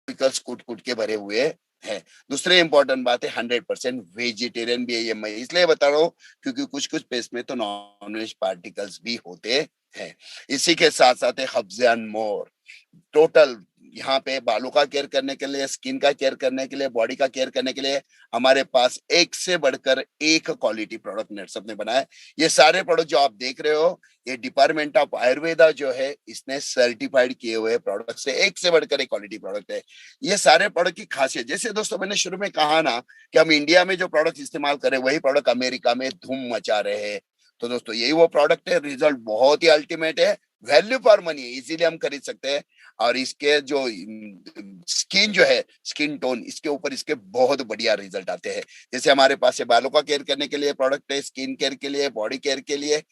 केमिकल्स कूट कूट के भरे हुए हैं। दूसरी इंपॉर्टेंट बात है, 100% वेजिटेरियन भी है। ये मैं इसलिए बता रहा हूँ क्योंकि कुछ कुछ पेस्ट में तो नॉन वेज पार्टिकल्स भी होते हैं। इसी के साथ साथ है हब्स एंड मोर, टोटल यहाँ पे बालों का केयर करने के लिए, स्किन का केयर करने के लिए, बॉडी का केयर करने के लिए हमारे पास एक से बढ़कर एक क्वालिटी प्रोडक्ट नेटसप ने बनाया। ये सारे प्रोडक्ट जो आप देख रहे हो, ये डिपार्टमेंट ऑफ आयुर्वेदा जो है इसने सर्टिफाइड किए हुए प्रोडक्ट से एक से बढ़कर एक क्वालिटी प्रोडक्ट है। ये सारे प्रोडक्ट की खासियत, जैसे दोस्तों मैंने शुरू में कहा ना कि हम इंडिया में जो प्रोडक्ट इस्तेमाल करें वही प्रोडक्ट अमेरिका में धूम मचा रहे हैं। तो दोस्तों यही वो प्रोडक्ट है, रिजल्ट बहुत ही अल्टीमेट है, वैल्यू फॉर मनी है, इजीली हम खरीद सकते हैं। और इसके जो स्किन जो है, स्किन टोन, इसके ऊपर इसके बहुत बढ़िया रिजल्ट आते हैं। जैसे हमारे पास बालों का केयर करने के लिए प्रोडक्ट है, स्किन केयर के लिए, बॉडी केयर के लिए,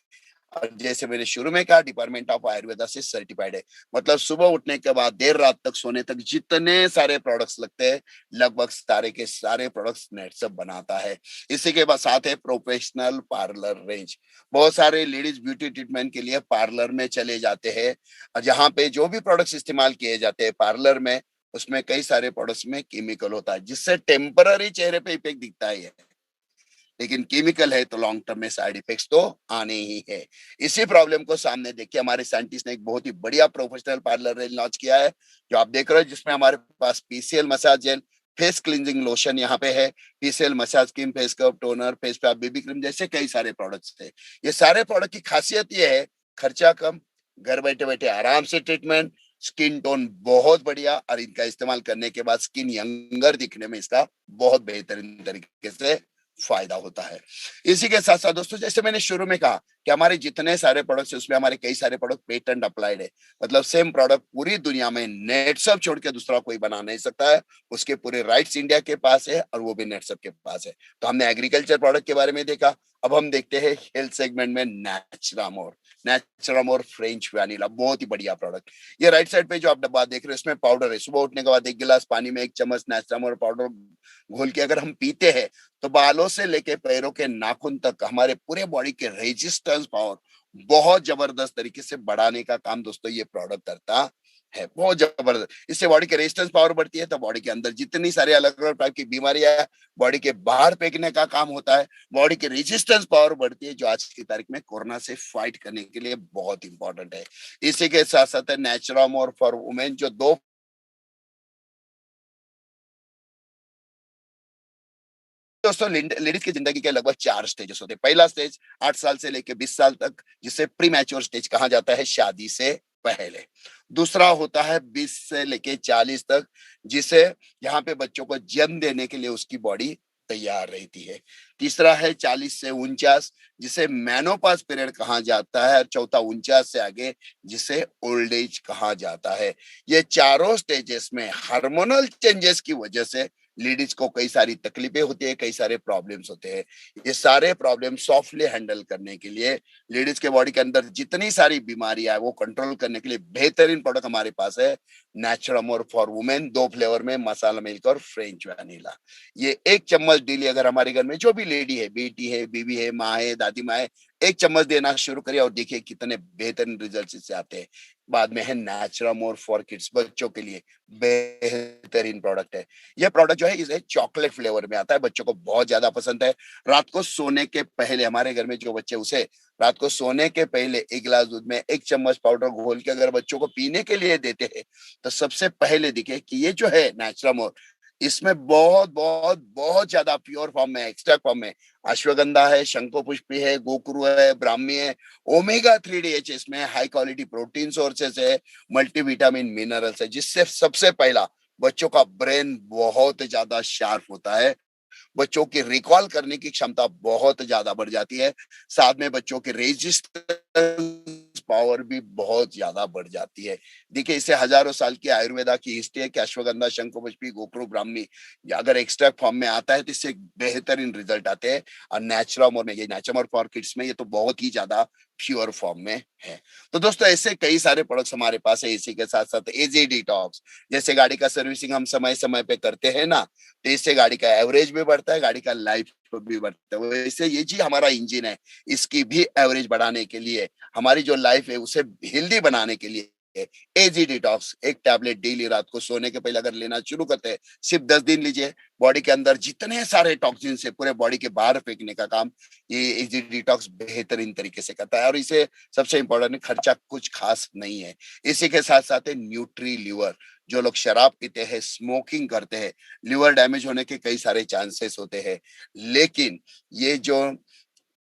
और जैसे मैंने शुरू में कहा, डिपार्टमेंट ऑफ आयुर्वेदा से सर्टिफाइड है। मतलब सुबह उठने के बाद देर रात तक सोने तक जितने सारे प्रोडक्ट्स लगते हैं, लगभग सारे के सारे प्रोडक्ट्स नेटसप बनाता है। इसी के बाद साथ है प्रोफेशनल पार्लर रेंज। बहुत सारे लेडीज ब्यूटी ट्रीटमेंट के लिए पार्लर में चले जाते हैं, और जहाँ पे जो भी प्रोडक्ट्स इस्तेमाल किए जाते हैं पार्लर में, उसमें कई सारे प्रोडक्ट्स में केमिकल होता है, जिससे टेम्पररी चेहरे पे इफेक्ट दिखता है, लेकिन केमिकल है तो लॉन्ग टर्म में साइड इफेक्ट्स तो आने ही है। इसी प्रॉब्लम को सामने देख के हमारे साइंटिस्ट ने एक बहुत ही बढ़िया प्रोफेशनल पार्लर रेंज लॉन्च किया है, जो आप देख रहे हो, जिसमें हमारे पास PCL massage gel, face cleansing lotion यहाँ पे है, PCL massage cream, face cup, toner, face pack, baby cream जैसे कई सारे प्रोडक्ट्स थे। ये सारे प्रोडक्ट की खासियत ये है, खर्चा कम, घर बैठे बैठे आराम से ट्रीटमेंट, स्किन टोन बहुत बढ़िया, और इनका इस्तेमाल करने के बाद स्किन यंगर दिखने में इसका बहुत बेहतरीन तरीके से फायदा होता है। इसी के साथ साथ दोस्तों, जैसे मैंने शुरू में कहा कि हमारे जितने सारे प्रोडक्ट्स है, उसमें हमारे कई सारे प्रोडक्ट पेटेंट अप्लाइड है। मतलब सेम प्रोडक्ट पूरी दुनिया में नेटसप छोड़ के दूसरा कोई बना नहीं सकता है। उसके पूरे राइट्स इंडिया के पास है, और वो भी नेटसप के पास है। तो हमने एग्रीकल्चर प्रोडक्ट के बारे में देखा, अब हम देखते हैं हेल्थ सेगमेंट में नेचुरामोर। नेचुरामोर फ्रेंच वैनिला बहुत ही बढ़िया प्रोडक्ट। ये राइट साइड पे जो आप डब्बा देख रहे हो, इसमें पाउडर है। सुबह उठने के बाद 1 गिलास पानी में 1 चम्मच नेचुरामोर पाउडर घोल के अगर हम पीते हैं, तो बालों से लेके पैरों के नाखून तक हमारे पूरे बॉडी के रेजिस्टेंस पावर बहुत जबरदस्त तरीके से बढ़ाने का काम दोस्तों ये प्रोडक्ट करता है। बहुत जबरदस्त, इससे बॉडी के रेजिस्टेंस पावर बढ़ती है, तो बॉडी के अंदर जितनी सारी अलग अलग टाइप की बीमारियां है, बॉडी के बाहर फेंकने का काम होता है। बॉडी की रेजिस्टेंस पावर बढ़ती है, जो आज की तारीख में कोरोना से फाइट करने के लिए बहुत इंपॉर्टेंट है। इसी के साथ साथ है नेचुरामोर फॉर वुमेन, जो दो दोस्तों, लेडीज की जिंदगी के लगभग 4 स्टेजेस होते हैं। पहला स्टेज 8 साल से लेकर 20 साल तक, जिसे प्री मैच्योर स्टेज कहा जाता है, शादी से पहले। दूसरा होता है 20 से लेके 40 तक, जिसे यहाँ पे बच्चों को जन्म देने के लिए उसकी बॉडी तैयार रहती है। तीसरा है 40 से 49, जिसे मेनोपॉज पीरियड कहा जाता है। और चौथा 49 से आगे, जिसे ओल्ड एज कहा जाता है। ये चारों स्टेजेस में हार्मोनल चेंजेस की वजह से लेडीज को कई सारी तकलीफें होती है, कई सारे प्रॉब्लम्स होते हैं। ये सारे प्रॉब्लम सॉफ्टली हैंडल करने के लिए, लेडीज के बॉडी के अंदर जितनी सारी बीमारियां है वो कंट्रोल करने के लिए बेहतरीन प्रोडक्ट हमारे पास है। नेचुरामोर फॉर वुमेन, 2 फ्लेवर में, मसाला मिल्क और फ्रेंच वैनिला। ये 1 चम्मच डेली अगर हमारे घर में जो भी लेडी है, बेटी है, बीवी है, माँ है, दादी माँ है, 1 चम्मच देना शुरू करिए, और देखिए कितने बेहतरीन रिजल्ट इससे आते हैं। बाद में है नेचुरामोर फॉर किड्स, बच्चों के लिए बेहतरीन प्रोडक्ट है। ये प्रोडक्ट जो है, इसे चॉकलेट फ्लेवर में आता है, बच्चों को बहुत ज्यादा पसंद है। रात को सोने के पहले, हमारे घर में जो बच्चे, उसे रात को सोने के पहले 1 गिलास दूध में 1 चम्मच पाउडर घोल के अगर बच्चों को पीने के लिए देते हैं, तो सबसे पहले दिखे कि ये जो है नेचुरामोर, इसमें बहुत बहुत बहुत ज्यादा प्योर फॉर्म में, एक्सट्रैक्ट फॉर्म में अश्वगंधा है, शंखपुष्पी है, गोकुरु है, ब्राह्मी है, ओमेगा 3 DHA इसमें, हाई क्वालिटी प्रोटीन सोर्सेस है, मल्टीविटामिन मिनरल्स है, जिससे सबसे पहला बच्चों का ब्रेन बहुत ज्यादा शार्प होता है। बच्चों की रिकॉल करने की क्षमता बहुत ज्यादा बढ़ जाती है। साथ में बच्चों की रेजिस्टेंस पावर भी बहुत ज्यादा बढ़ जाती है। देखिए, इसे हजारों साल की आयुर्वेदा की हिस्ट्री है कि अश्वगंधा, शंखपुष्पी, गोप्रो, ब्राह्मी अगर एक्सट्रैक्ट फॉर्म में आता है, तो इससे बेहतरीन रिजल्ट आते हैं। और नेचुरामोर में, ये नेचुरामोर फॉर किड्स में, ये तो बहुत ही ज्यादा प्योर फॉर्म में है। तो दोस्तों, ऐसे कई सारे प्रोडक्ट्स हमारे पास है। इसी के साथ साथ एजी डिटॉक्स, जैसे गाड़ी का सर्विसिंग हम समय समय पे करते हैं ना, तो इससे गाड़ी का एवरेज भी बढ़ता है, गाड़ी का लाइफ भी बढ़ता है। वैसे ये जी हमारा इंजन है, इसकी भी एवरेज बढ़ाने के लिए, हमारी जो लाइफ है उसे हेल्दी बनाने के लिए, एजी डिटॉक्स एक टैबलेट डेली रात को सोने के पहले अगर लेना शुरू करते हैं, सिर्फ 10 दिन लीजिए, बॉडी के अंदर जितने सारे टॉक्सिन से पूरे बॉडी के बाहर फेंकने का काम ये एजी डिटॉक्स बेहतरीन तरीके से करता है। और इसे सबसे इंपॉर्टेंट, खर्चा कुछ खास नहीं है। इसी के साथ साथ है न्यूट्री लिवर। जो लोग शराब पीते हैं, स्मोकिंग करते हैं, लिवर डैमेज होने के कई सारे चांसेस होते हैं। लेकिन ये जो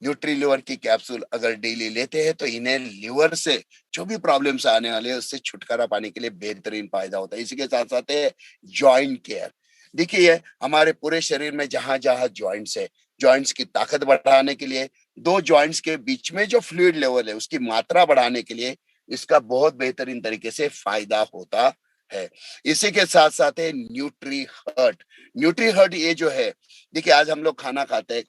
न्यूट्री लिवर की कैप्सूल अगर डेली लेते हैं, तो इन्हें लिवर से जो भी प्रॉब्लम्स आने वाले हैं उससे छुटकारा पाने के लिए बेहतरीन फायदा होता है। इसी के साथ साथ है जॉइंट केयर। देखिए, हमारे पूरे शरीर में जहां जहां जॉइंट्स है, जॉइंट्स की ताकत बढ़ाने के लिए, दो जॉइंट्स के बीच में जो फ्लूइड लेवल है उसकी मात्रा बढ़ाने के लिए, इसका बहुत बेहतरीन तरीके से फायदा होता है। इसी के साथ साथ है न्यूट्री हर्ट। न्यूट्री हर्ट ये जो है, देखिए आज हम लोग खाना खाते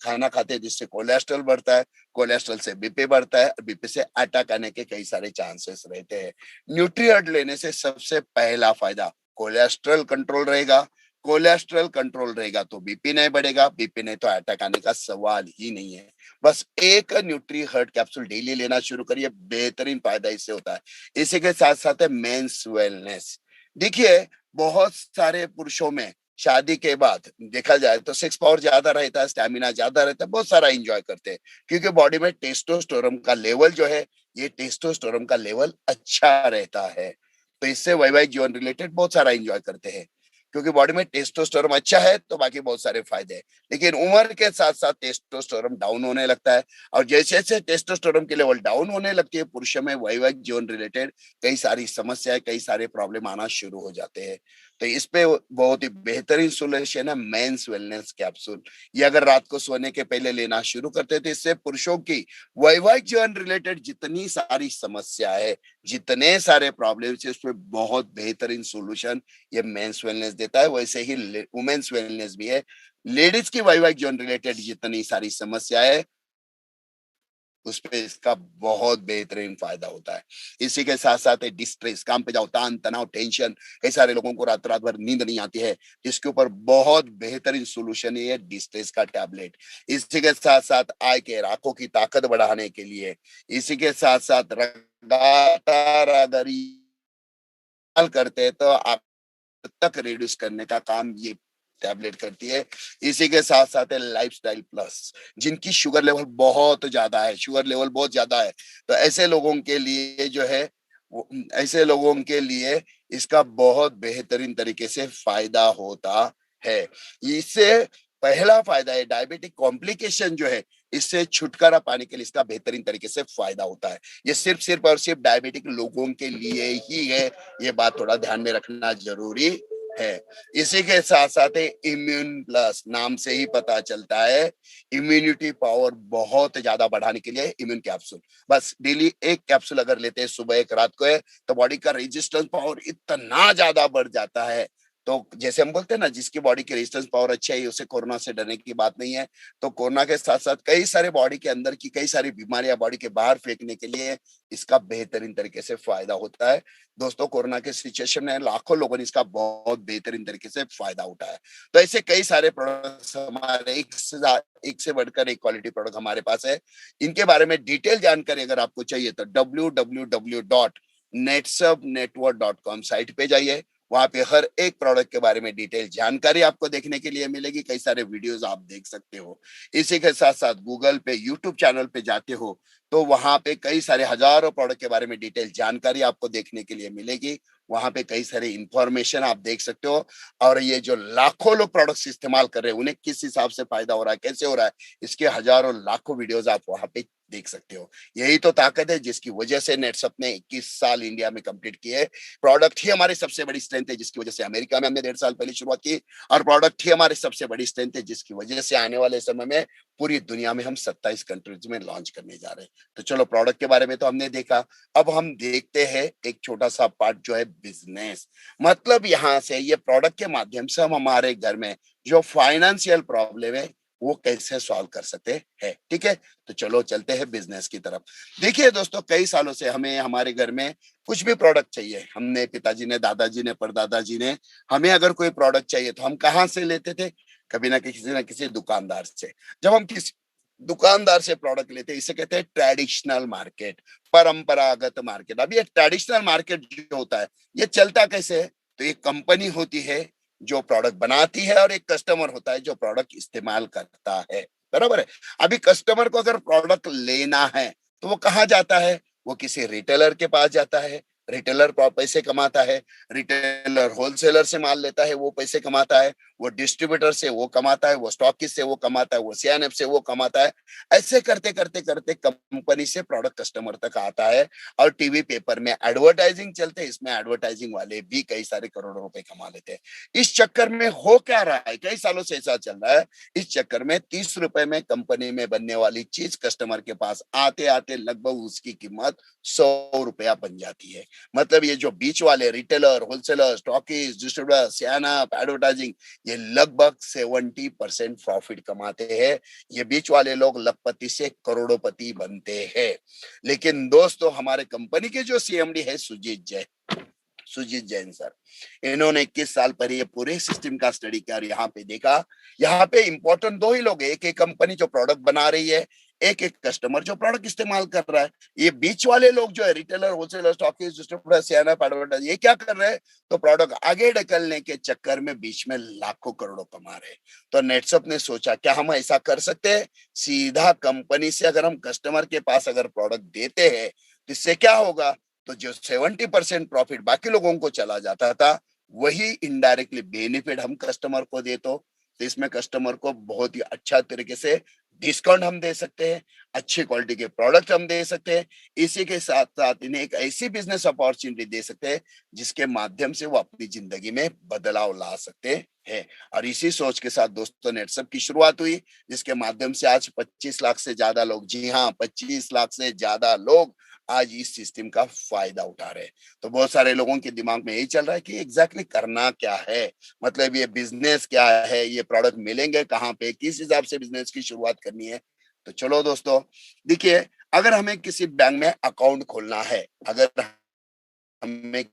हैं जिससे कोलेस्ट्रॉल बढ़ता है, कोलेस्ट्रॉल से बीपी बढ़ता है, बीपी से अटैक आने के कई सारे चांसेस रहते हैं। न्यूट्री हर्ट लेने से सबसे पहला फायदा, कोलेस्ट्रॉल कंट्रोल रहेगा। कोलेस्ट्रॉल कंट्रोल रहेगा तो बीपी नहीं बढ़ेगा, बीपी नहीं तो अटैक आने का सवाल ही नहीं है। बस एक न्यूट्री हर्ट कैप्सूल डेली लेना शुरू करिए, बेहतरीन फायदा इससे होता है। इसी के साथ साथ है मेंस वेलनेस। देखिए बहुत सारे पुरुषों में शादी के बाद देखा जाए तो सेक्स पावर ज्यादा रहता है, स्टैमिना ज्यादा रहता है, बहुत सारा एंजॉय करते हैं, क्योंकि बॉडी में टेस्टोस्टेरोन का लेवल जो है, ये टेस्टोस्टेरोन का लेवल अच्छा रहता है, तो इससे वैवाहिक जीवन रिलेटेड बहुत सारा एंजॉय करते हैं। क्योंकि बॉडी में टेस्टोस्टेरोन अच्छा है तो बाकी बहुत सारे फायदे हैं। लेकिन उम्र के साथ साथ टेस्टोस्टेरोन डाउन होने लगता है, और जैसे जैसे टेस्टोस्टेरोन की लेवल डाउन होने लगती है, पुरुषों में वैवाहिक जीवन रिलेटेड कई सारी समस्याएं, कई सारे प्रॉब्लम आना शुरू हो जाते हैं। तो इस पे बहुत ही बेहतरीन सोल्यूशन है मेंस वेलनेस कैप्सूल। ये अगर रात को सोने के पहले लेना शुरू करते हैं तो इससे पुरुषों की वैवाहिक जीवन रिलेटेड जितनी सारी समस्या है, जितने सारे प्रॉब्लम्स है, उसमें बहुत बेहतरीन सोल्यूशन ये मेंस वेलनेस देता है। वैसे ही वुमेन्स वेलनेस भी है। लेडीज की वैवाहिक जीवन रिलेटेड जितनी सारी समस्या है, उस पे इसका बहुत बेहतरीन फायदा होता है। इसी के साथ साथ डिस्ट्रेस, काम पे जाओ, तान तनाव, टेंशन, कई सारे लोगों को रात रात भर नींद नहीं आती है, जिसके ऊपर बहुत बेहतरीन सोल्यूशन है डिस्ट्रेस का टैबलेट। इसी के साथ साथ आई केयर, आंखों की ताकत बढ़ाने के लिए। इसी के साथ साथ लगातार अगर करते हैं तो आप तक रिड्यूस करने का काम ये टैबलेट करती है। इसी के साथ साथ है लाइफस्टाइल प्लस। जिनकी शुगर लेवल बहुत ज्यादा है, शुगर लेवल बहुत ज्यादा है, तो ऐसे लोगों के लिए जो है, ऐसे लोगों के लिए इसका बहुत बेहतरीन तरीके से फायदा होता है। इससे पहला फायदा है डायबिटिक कॉम्प्लिकेशन जो है, इससे छुटकारा पाने के लिए इसका बेहतरीन तरीके से फायदा होता है। ये सिर्फ और सिर्फ डायबिटिक लोगों के लिए ही है, ये बात थोड़ा ध्यान में रखना जरूरी है। इसी के साथ साथ है इम्यून प्लस, नाम से ही पता चलता है इम्यूनिटी पावर बहुत ज्यादा बढ़ाने के लिए इम्यून कैप्सूल। बस डेली एक कैप्सूल अगर लेते हैं, सुबह एक रात को है, तो बॉडी का रेजिस्टेंस पावर इतना ज्यादा बढ़ जाता है। तो जैसे हम बोलते हैं ना, जिसकी बॉडी की रेजिस्टेंस पावर अच्छी है, उसे कोरोना से डरने की बात नहीं है। तो कोरोना के साथ साथ कई सारे बॉडी के अंदर की कई सारी बीमारियां बॉडी के बाहर फेंकने के लिए इसका बेहतरीन तरीके से फायदा होता है। दोस्तों कोरोना के सिचुएशन में लाखों लोगों ने इसका बहुत बेहतरीन तरीके से फायदा उठाया। तो ऐसे कई सारे प्रोडक्ट्स हमारे एक से बढ़कर एक क्वालिटी प्रोडक्ट हमारे पास है। इनके बारे में डिटेल जानकारी अगर आपको चाहिए तो www.netsubnetwork.com साइट पे जाइए। वहां पे हर एक प्रोडक्ट के बारे में डिटेल जानकारी आपको देखने के लिए मिलेगी, कई सारे वीडियोस आप देख सकते हो। इसी के साथ साथ गूगल पे, यूट्यूब चैनल पे जाते हो तो वहां पे कई सारे हजारों प्रोडक्ट के बारे में डिटेल जानकारी आपको देखने के लिए मिलेगी। वहां पे कई सारे इंफॉर्मेशन आप देख सकते हो, और ये जो लाखों लोग प्रोडक्ट्स इस्तेमाल कर रहे हैं, उन्हें किस हिसाब से फायदा हो रहा है, कैसे हो रहा है, इसके हजारों लाखों वीडियोस आप वहां पे देख सकते हो। यही तो ताकत है जिसकी वजह से नेटसप ने 21 साल इंडिया में कंप्लीट किए। प्रोडक्ट ही हमारी सबसे बड़ी स्ट्रेंथ है, जिसकी वजह से अमेरिका में हमने 1.5 साल पहले शुरुआत की, और प्रोडक्ट ही हमारी सबसे बड़ी स्ट्रेंथ है, जिसकी वजह से आने वाले समय में पूरी दुनिया में हम 27 कंट्रीज में लॉन्च करने जा रहे हैं। तो चलो प्रोडक्ट के बारे में तो हमने देखा, अब हम देखते हैं एक छोटा सा पार्ट जो है बिजनेस। मतलब यहाँ से ये प्रोडक्ट के माध्यम से हम हमारे घर में जो फाइनेंशियल प्रॉब्लम है वो कैसे सॉल्व कर सकते हैं। ठीक है, तो चलो चलते हैं बिजनेस की तरफ। देखिए दोस्तों, कई सालों से हमें हमारे घर में कुछ भी प्रोडक्ट चाहिए, हमने पिताजी ने, दादाजी ने, परदादाजी ने, हमें अगर कोई प्रोडक्ट चाहिए तो हम कहाँ से लेते थे? कभी ना किसी दुकानदार से। जब हम किसी दुकानदार से प्रोडक्ट लेते हैं, इसे कहते हैं ट्रेडिशनल मार्केट, परंपरागत मार्केट। अब ये ट्रेडिशनल मार्केट जो होता है, ये चलता कैसे है? तो एक कंपनी होती है जो प्रोडक्ट बनाती है, और एक कस्टमर होता है जो प्रोडक्ट इस्तेमाल करता है। बराबर है। अभी कस्टमर को अगर प्रोडक्ट लेना है तो वो कहाँ जाता है? वो किसी रिटेलर के पास जाता है, रिटेलर पैसे कमाता है, रिटेलर होलसेलर से माल लेता है, वो पैसे कमाता है, वो डिस्ट्रीब्यूटर से वो कमाता है, वो स्टॉकिस्ट से वो कमाता है, वो सीएनएफ से वो कमाता है। ऐसे करते करते करते कंपनी से प्रोडक्ट कस्टमर तक आता है और टीवी पेपर में एडवर्टाइजिंग चलते हैं, इसमें एडवर्टाइजिंग वाले भी कई सारे करोड़ों रुपए कमा लेते हैं। इस चक्कर में हो क्या रहा है, कई सालों से ऐसा चल रहा है, इस चक्कर में 30 रुपए में कंपनी में बनने वाली चीज कस्टमर के पास आते आते लगभग उसकी कीमत 100 रुपया बन जाती है। मतलब ये जो बीच वाले रिटेलर, होलसेलर, स्टॉकिस्ट, डिस्ट्रीब्यूटर, सियानअप, एडवर्टाइजिंग, ये लगभग 70% प्रॉफिट कमाते हैं। ये बीच वाले लोग लखपति से करोड़पति बनते हैं। लेकिन दोस्तों, हमारे कंपनी के जो सीएमडी है सुजीत जैन सर, इन्होंने 21 साल पहले ये पूरे सिस्टम का स्टडी किया और यहाँ पे देखा, यहाँ पे इंपॉर्टेंट दो ही लोग हैं, एक एक कंपनी जो प्रोडक्ट बना रही है, एक एक कस्टमर जो प्रोडक्ट इस्तेमाल कर रहा है। ये बीच वाले लोग जो है रिटेलर, होलसेलर, स्टॉकिस्ट, डिस्ट्रीब्यूटर, सियानअप, एडवर्टाइजर, ये क्या कर रहे हैं, तो प्रोडक्ट आगे ढकलने के चक्कर में बीच में लाखों करोड़ों कमा रहे हैं। तो नेटसप ने सोचा क्या हम ऐसा कर सकते हैं, सीधा कंपनी से अगर हम कस्टमर के पास अगर प्रोडक्ट देते हैं तो इससे क्या होगा, तो जो 70% प्रॉफिट बाकी लोगों को चला जाता था, वही इनडायरेक्टली बेनिफिट हम कस्टमर को दे, तो इसमें कस्टमर को बहुत ही अच्छा तरीके से डिस्काउंट हम दे सकते हैं, अच्छी क्वालिटी के प्रोडक्ट हम दे सकते हैं। इसी के साथ साथ इन्हें एक ऐसी बिजनेस अपॉर्चुनिटी दे सकते हैं जिसके माध्यम से वो अपनी जिंदगी में बदलाव ला सकते हैं। और इसी सोच के साथ दोस्तों नेटसप की शुरुआत हुई, जिसके माध्यम से आज 25 लाख से ज्यादा लोग, जी हाँ 25 लाख से ज्यादा लोग आज इस सिस्टम का फायदा उठा रहे हैं। तो बहुत सारे लोगों के दिमाग में यही चल रहा है कि एग्जैक्टली करना क्या है, मतलब ये बिजनेस क्या है, ये प्रोडक्ट मिलेंगे कहाँ पे, किस हिसाब से बिजनेस की शुरुआत करनी है। तो चलो दोस्तों, देखिए, अगर हमें किसी बैंक में अकाउंट खोलना है, अगर हमें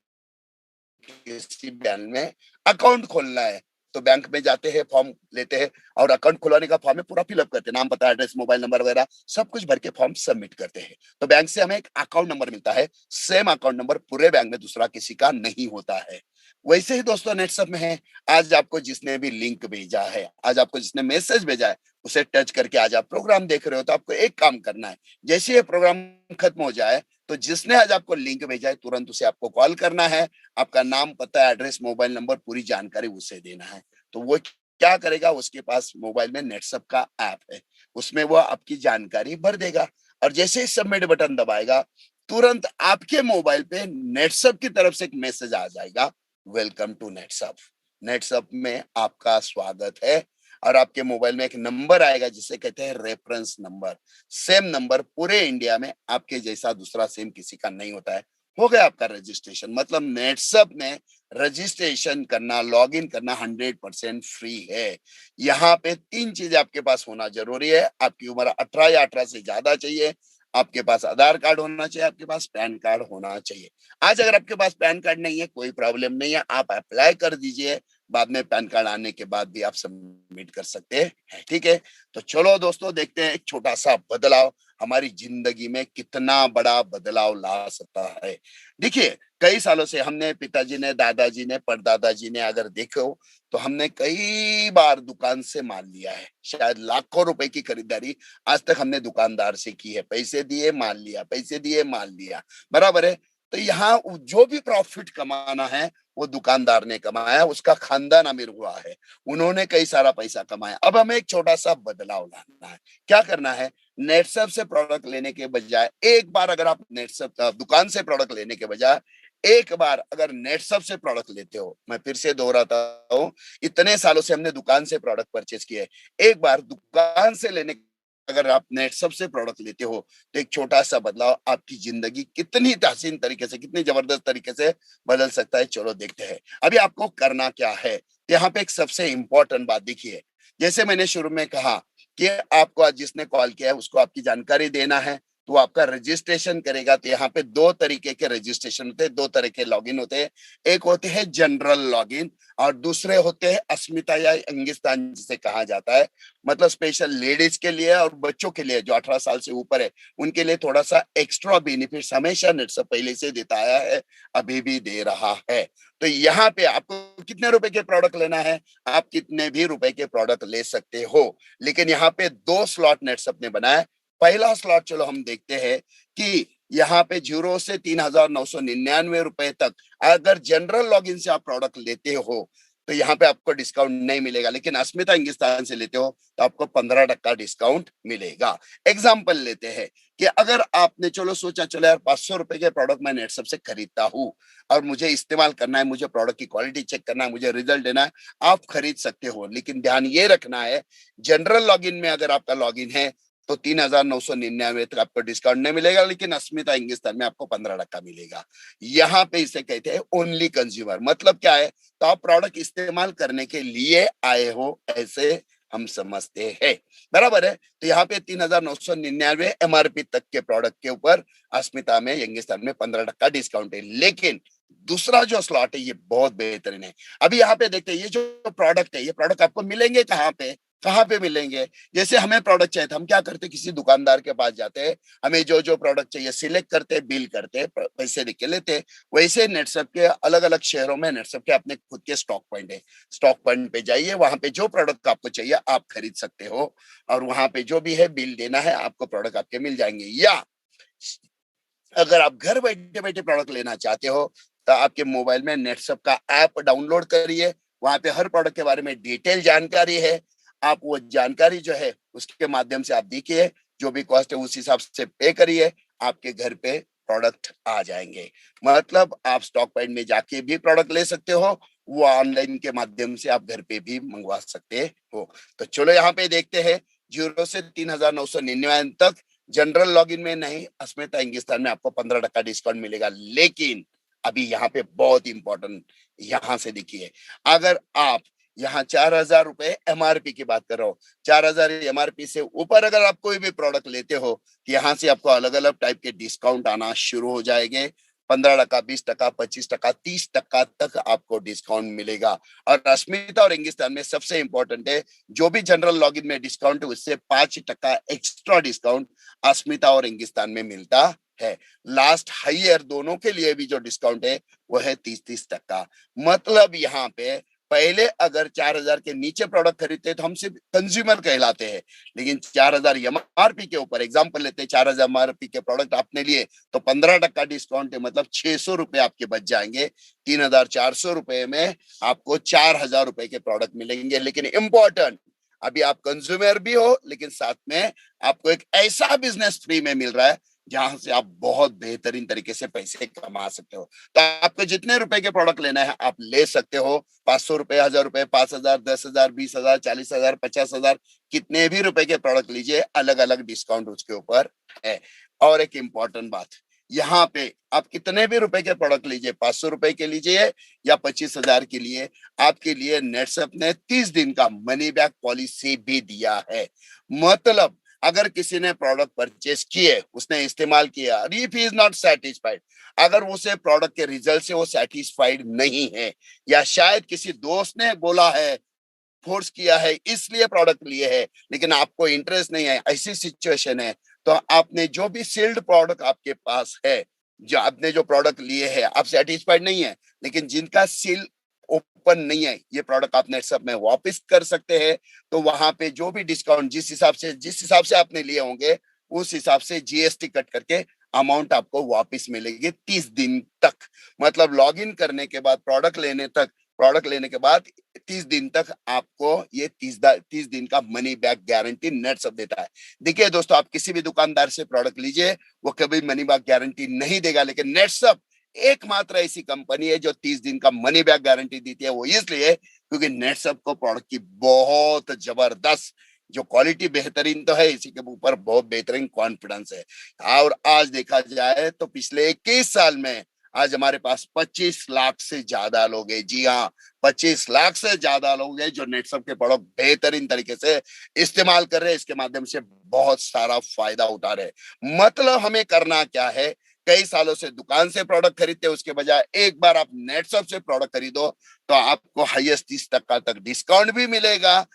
किसी बैंक में अकाउंट खोलना है, तो बैंक में जाते हैं, फॉर्म लेते हैं और अकाउंट खुलवाने का फॉर्म में पूरा फिलअप करते हैं, नाम, पता, एड्रेस, मोबाइल नंबर वगैरह सब कुछ भर के फॉर्म सबमिट करते हैं। तो बैंक से हमें एक अकाउंट नंबर मिलता है, सेम अकाउंट नंबर पूरे बैंक में दूसरा किसी का नहीं होता है। वैसे ही दोस्तों नेटसप में है, आज आपको जिसने भी लिंक भेजा है, आज आपको जिसने मैसेज भेजा है, उसे टच करके आज आप प्रोग्राम देख रहे हो, तो आपको एक काम करना है, जैसे ये प्रोग्राम खत्म हो जाए तो जिसने आज आपको लिंक भेजा है तुरंत उसे आपको कॉल करना है, आपका नाम, पता, एड्रेस, मोबाइल नंबर, पूरी जानकारी उसे देना है। तो वो क्या करेगा, उसके पास मोबाइल में नेटसप का ऐप है, उसमें वो आपकी जानकारी भर देगा और जैसे ही सबमिट बटन दबाएगा, तुरंत आपके मोबाइल पे नेटसप की तरफ से एक मैसेज आ जाएगा, वेलकम टू नेटसप, नेटसप में आपका स्वागत है। और आपके मोबाइल में एक नंबर आएगा जिसे कहते हैं रेफरेंस नंबर, सेम नंबर पूरे इंडिया में आपके जैसा दूसरा सेम किसी का नहीं होता है। हो गया आपका रजिस्ट्रेशन, मतलब नेटसप में रजिस्ट्रेशन करना, लॉगिन करना 100% फ्री है। यहाँ पे 3 चीजें आपके पास होना जरूरी है, आपकी उम्र 18 या 18 से ज्यादा चाहिए, आपके पास आधार कार्ड होना चाहिए, आपके पास पैन कार्ड होना चाहिए। आज अगर आपके पास पैन कार्ड नहीं है, कोई प्रॉब्लम नहीं है, आप अप्लाई कर दीजिए, बाद में पैन कार्ड आने के बाद भी आप सबमिट कर सकते हैं, ठीक है। तो चलो दोस्तों, देखते हैं एक छोटा सा बदलाव हमारी जिंदगी में कितना बड़ा बदलाव ला सकता है। देखिए, कई सालों से हमने, पिताजी ने, दादाजी ने, परदादाजी ने अगर देखो तो हमने कई बार दुकान से माल लिया है, शायद लाखों रुपए की खरीदारी आज तक हमने दुकानदार से की है, पैसे दिए माल लिया, पैसे दिए माल लिया, बराबर है। तो यहाँ जो भी प्रॉफिट कमाना है वो दुकानदार ने कमाया, उसका खानदान अमीर हुआ है, उन्होंने कई सारा पैसा कमाया। अब हमें एक छोटा सा बदलाव लाना है, क्या करना है, नेटसप से प्रोडक्ट लेने के बजाय एक बार अगर आप नेटसप दुकान से प्रोडक्ट लेने के बजाय एक बार अगर नेटसप से प्रोडक्ट लेते हो, मैं फिर से दोहराता हूँ, इतने सालों से हमने दुकान से प्रोडक्ट परचेज किए, एक बार दुकान से लेने, अगर आप नेटसप से प्रोडक्ट लेते हो तो एक छोटा सा बदलाव आपकी जिंदगी कितनी हसीन तरीके से, कितनी जबरदस्त तरीके से बदल सकता है। चलो देखते हैं अभी आपको करना क्या है। यहाँ पे एक सबसे इंपॉर्टेंट बात देखिए, जैसे मैंने शुरू में कहा कि आपको आज जिसने कॉल किया है उसको आपकी जानकारी देना है, तो आपका रजिस्ट्रेशन करेगा। तो यहाँ पे 2 तरीके के रजिस्ट्रेशन होते हैं, 2 तरह के लॉगिन होते हैं, एक होते हैं जनरल लॉगिन और दूसरे होते हैं अस्मिता या अंगिस्तान जिसे कहा जाता है, मतलब स्पेशल लेडीज के लिए और बच्चों के लिए जो 18 साल से ऊपर है, उनके लिए थोड़ा सा एक्स्ट्रा बेनिफिट हमेशा नेटसप पहले से देता आया है, अभी भी दे रहा है। तो यहाँ पे आपको कितने रुपए के प्रोडक्ट लेना है, आप कितने भी रुपए के प्रोडक्ट ले सकते हो, लेकिन यहाँ पे 2 स्लॉट नेटसप ने बनाया। पहला स्लॉट चलो हम देखते हैं कि यहाँ पे 0 से 3,999 रुपए तक अगर जनरल लॉगिन से आप प्रोडक्ट लेते हो तो यहाँ पे आपको डिस्काउंट नहीं मिलेगा, लेकिन अस्मिता इंगिस्तान से लेते हो तो आपको 15% डिस्काउंट मिलेगा। एग्जाम्पल लेते हैं कि अगर आपने चलो सोचा चलो यार 500 रुपए के प्रोडक्ट मैं नेटसप से खरीदता हूँ और मुझे इस्तेमाल करना है, मुझे प्रोडक्ट की क्वालिटी चेक करना है, मुझे रिजल्ट देना है, आप खरीद सकते हो। लेकिन ध्यान ये रखना है, जनरल लॉगिन में अगर आपका लॉगिन है तो 3,999 तक आपको डिस्काउंट नहीं मिलेगा, लेकिन अस्मिता इंगिस्तान में आपको 15% मिलेगा। यहाँ पे इसे कहते हैं ओनली कंज्यूमर। मतलब क्या है, तो आप प्रोडक्ट इस्तेमाल करने के लिए आए हो ऐसे हम समझते हैं, बराबर है। तो यहाँ पे 3,999 MRP तक के प्रोडक्ट के ऊपर अस्मिता में यंगिस्तान में 15% डिस्काउंट है। लेकिन दूसरा जो स्लॉट है ये बहुत बेहतरीन है। अभी यहाँ पे देखते हैं ये जो प्रोडक्ट है, ये प्रोडक्ट आपको मिलेंगे कहाँ पे, कहाँ पे मिलेंगे। जैसे हमें प्रोडक्ट चाहिए था, हम क्या करते, किसी दुकानदार के पास जाते हैं, हमें जो जो प्रोडक्ट चाहिए सिलेक्ट करते, बिल करते, पैसे लिख के लेते। वैसे नेटसप के अलग अलग शहरों में नेटसप के अपने खुद के स्टॉक पॉइंट है। स्टॉक पॉइंट पे जाइए, वहां पे जो प्रोडक्ट आपको चाहिए आप खरीद सकते हो, और वहां पे जो भी है बिल देना है, आपको प्रोडक्ट आपके मिल जाएंगे। या अगर आप घर बैठे बैठे प्रोडक्ट लेना चाहते हो तो आपके मोबाइल में नेटसप का ऐप डाउनलोड करिए, वहां पे हर प्रोडक्ट के बारे में डिटेल जानकारी है। आप वो जानकारी जो है उसके माध्यम से आप देखिए, जो भी कॉस्ट है उस हिसाब से पे करिए, आपके घर पे प्रोडक्ट आ जाएंगे। मतलब आप स्टॉक पॉइंट में जाके भी प्रोडक्ट ले सकते हो, वो ऑनलाइन के माध्यम से आप घर पे भी मंगवा सकते हो। तो चलो यहाँ पे देखते हैं, 0 से 3,999 तक जनरल लॉगिन में नहीं, अस्मिता इंगिस्तान में आपको 15% डिस्काउंट मिलेगा। लेकिन अभी यहाँ पे बहुत इंपॉर्टेंट, यहाँ से देखिए, अगर आप यहाँ 4,000 रुपए MRP की बात कर रहा हूँ, 4,000 MRP से ऊपर अगर आप कोई भी प्रोडक्ट लेते हो तो यहाँ से आपको अलग अलग टाइप के डिस्काउंट आना शुरू हो जाएंगे। 15%, 20%, 25%, 30% तक आपको डिस्काउंट मिलेगा। और अस्मिता और इंगिस्तान में सबसे इंपॉर्टेंट है, जो भी जनरल लॉगिन में डिस्काउंट है उससे 5% एक्स्ट्रा डिस्काउंट अस्मिता और इंगिस्तान में मिलता है। लास्ट हायर दोनों के लिए भी जो डिस्काउंट है वो है 30-30%। मतलब यहाँ पे पहले अगर 4,000 के नीचे प्रोडक्ट खरीदते तो हम सिर्फ कंज्यूमर कहलाते हैं, लेकिन 4,000 MRP के ऊपर एग्जाम्पल लेते हैं, 4,000 MRP के प्रोडक्ट आपने लिए तो 15% डिस्काउंट है, मतलब 600 रुपए आपके बच जाएंगे। 3,400 रुपए में आपको 4,000 रुपए के प्रोडक्ट मिलेंगे। लेकिन इंपॉर्टेंट, अभी आप कंज्यूमर भी हो, लेकिन साथ में आपको एक ऐसा बिजनेस फ्री में मिल रहा है जहां से आप बहुत बेहतरीन तरीके से पैसे कमा सकते हो। तो आपको जितने रुपए के प्रोडक्ट लेना है आप ले सकते हो, 500 रुपए, 1,000 रुपए, 5,000, 10,000, 20,000, 40,000, 50,000, कितने भी रुपए के प्रोडक्ट लीजिए, अलग अलग डिस्काउंट उसके ऊपर है। और एक इंपॉर्टेंट बात, यहाँ पे आप कितने भी रुपए के प्रोडक्ट लीजिए, 500 रुपए के लीजिए या 25,000 के लिए, आपके लिए नेटसप ने 30 दिन का मनी बैक पॉलिसी भी दिया है। मतलब अगर किसी ने प्रोडक्ट परचेस किए, उसने इस्तेमाल किया, if he is not satisfied, अगर उसे प्रोडक्ट के रिजल्ट से वो सेटिस्फाइड नहीं है, या शायद किसी दोस्त ने बोला है, फोर्स किया है, इसलिए प्रोडक्ट लिए है, लेकिन आपको इंटरेस्ट नहीं है, ऐसी सिचुएशन है, तो आपने जो भी सील्ड प्रोडक्ट आपके पास है, जो आपने जो प्रोडक्ट लिए हैं, आप सेटिस्फाइड नहीं है, लेकिन जिनका सील ओपन नहीं है, ये प्रोडक्ट आप नेटसप में वापस कर सकते हैं। तो वहां पे जो भी डिस्काउंट जिस हिसाब से आपने लिए होंगे, उस हिसाब से GST कट करके अमाउंट आपको वापस मिलेगी 30 दिन तक। मतलब लॉगिन करने के बाद प्रोडक्ट लेने के बाद 30 दिन तक आपको ये 30 दिन का मनी बैक गारंटी नेटसप देता है। देखिए दोस्तों, आप किसी भी दुकानदार से प्रोडक्ट लीजिए, वो कभी मनी बैक गारंटी नहीं देगा, लेकिन नेटसप एकमात्र ऐसी कंपनी है जो 30 दिन का मनी बैक गारंटी देती है। वो इसलिए क्योंकि नेटसप को प्रोडक्ट की बहुत जबरदस्त जो क्वालिटी बेहतरीन तो है, इसी के ऊपर बहुत बेहतरीन कॉन्फिडेंस है। और आज देखा जाए तो पिछले 21 साल में आज हमारे पास 25 लाख से ज्यादा लोग हैं। जी हाँ, 25 लाख से ज्यादा लोग हैं जो नेटसप के प्रोडक्ट बेहतरीन तरीके से इस्तेमाल कर रहे हैं, इसके माध्यम से बहुत सारा फायदा उठा रहे हैं। मतलब हमें करना क्या है, कई सालों से दुकान से प्रोडक्ट खरीदते उसके बजाय एक बार आप नेटसप से प्रोडक्ट खरीदो तो आपको हाईएस्ट 30% तक डिस्काउंट भी मिलेगा,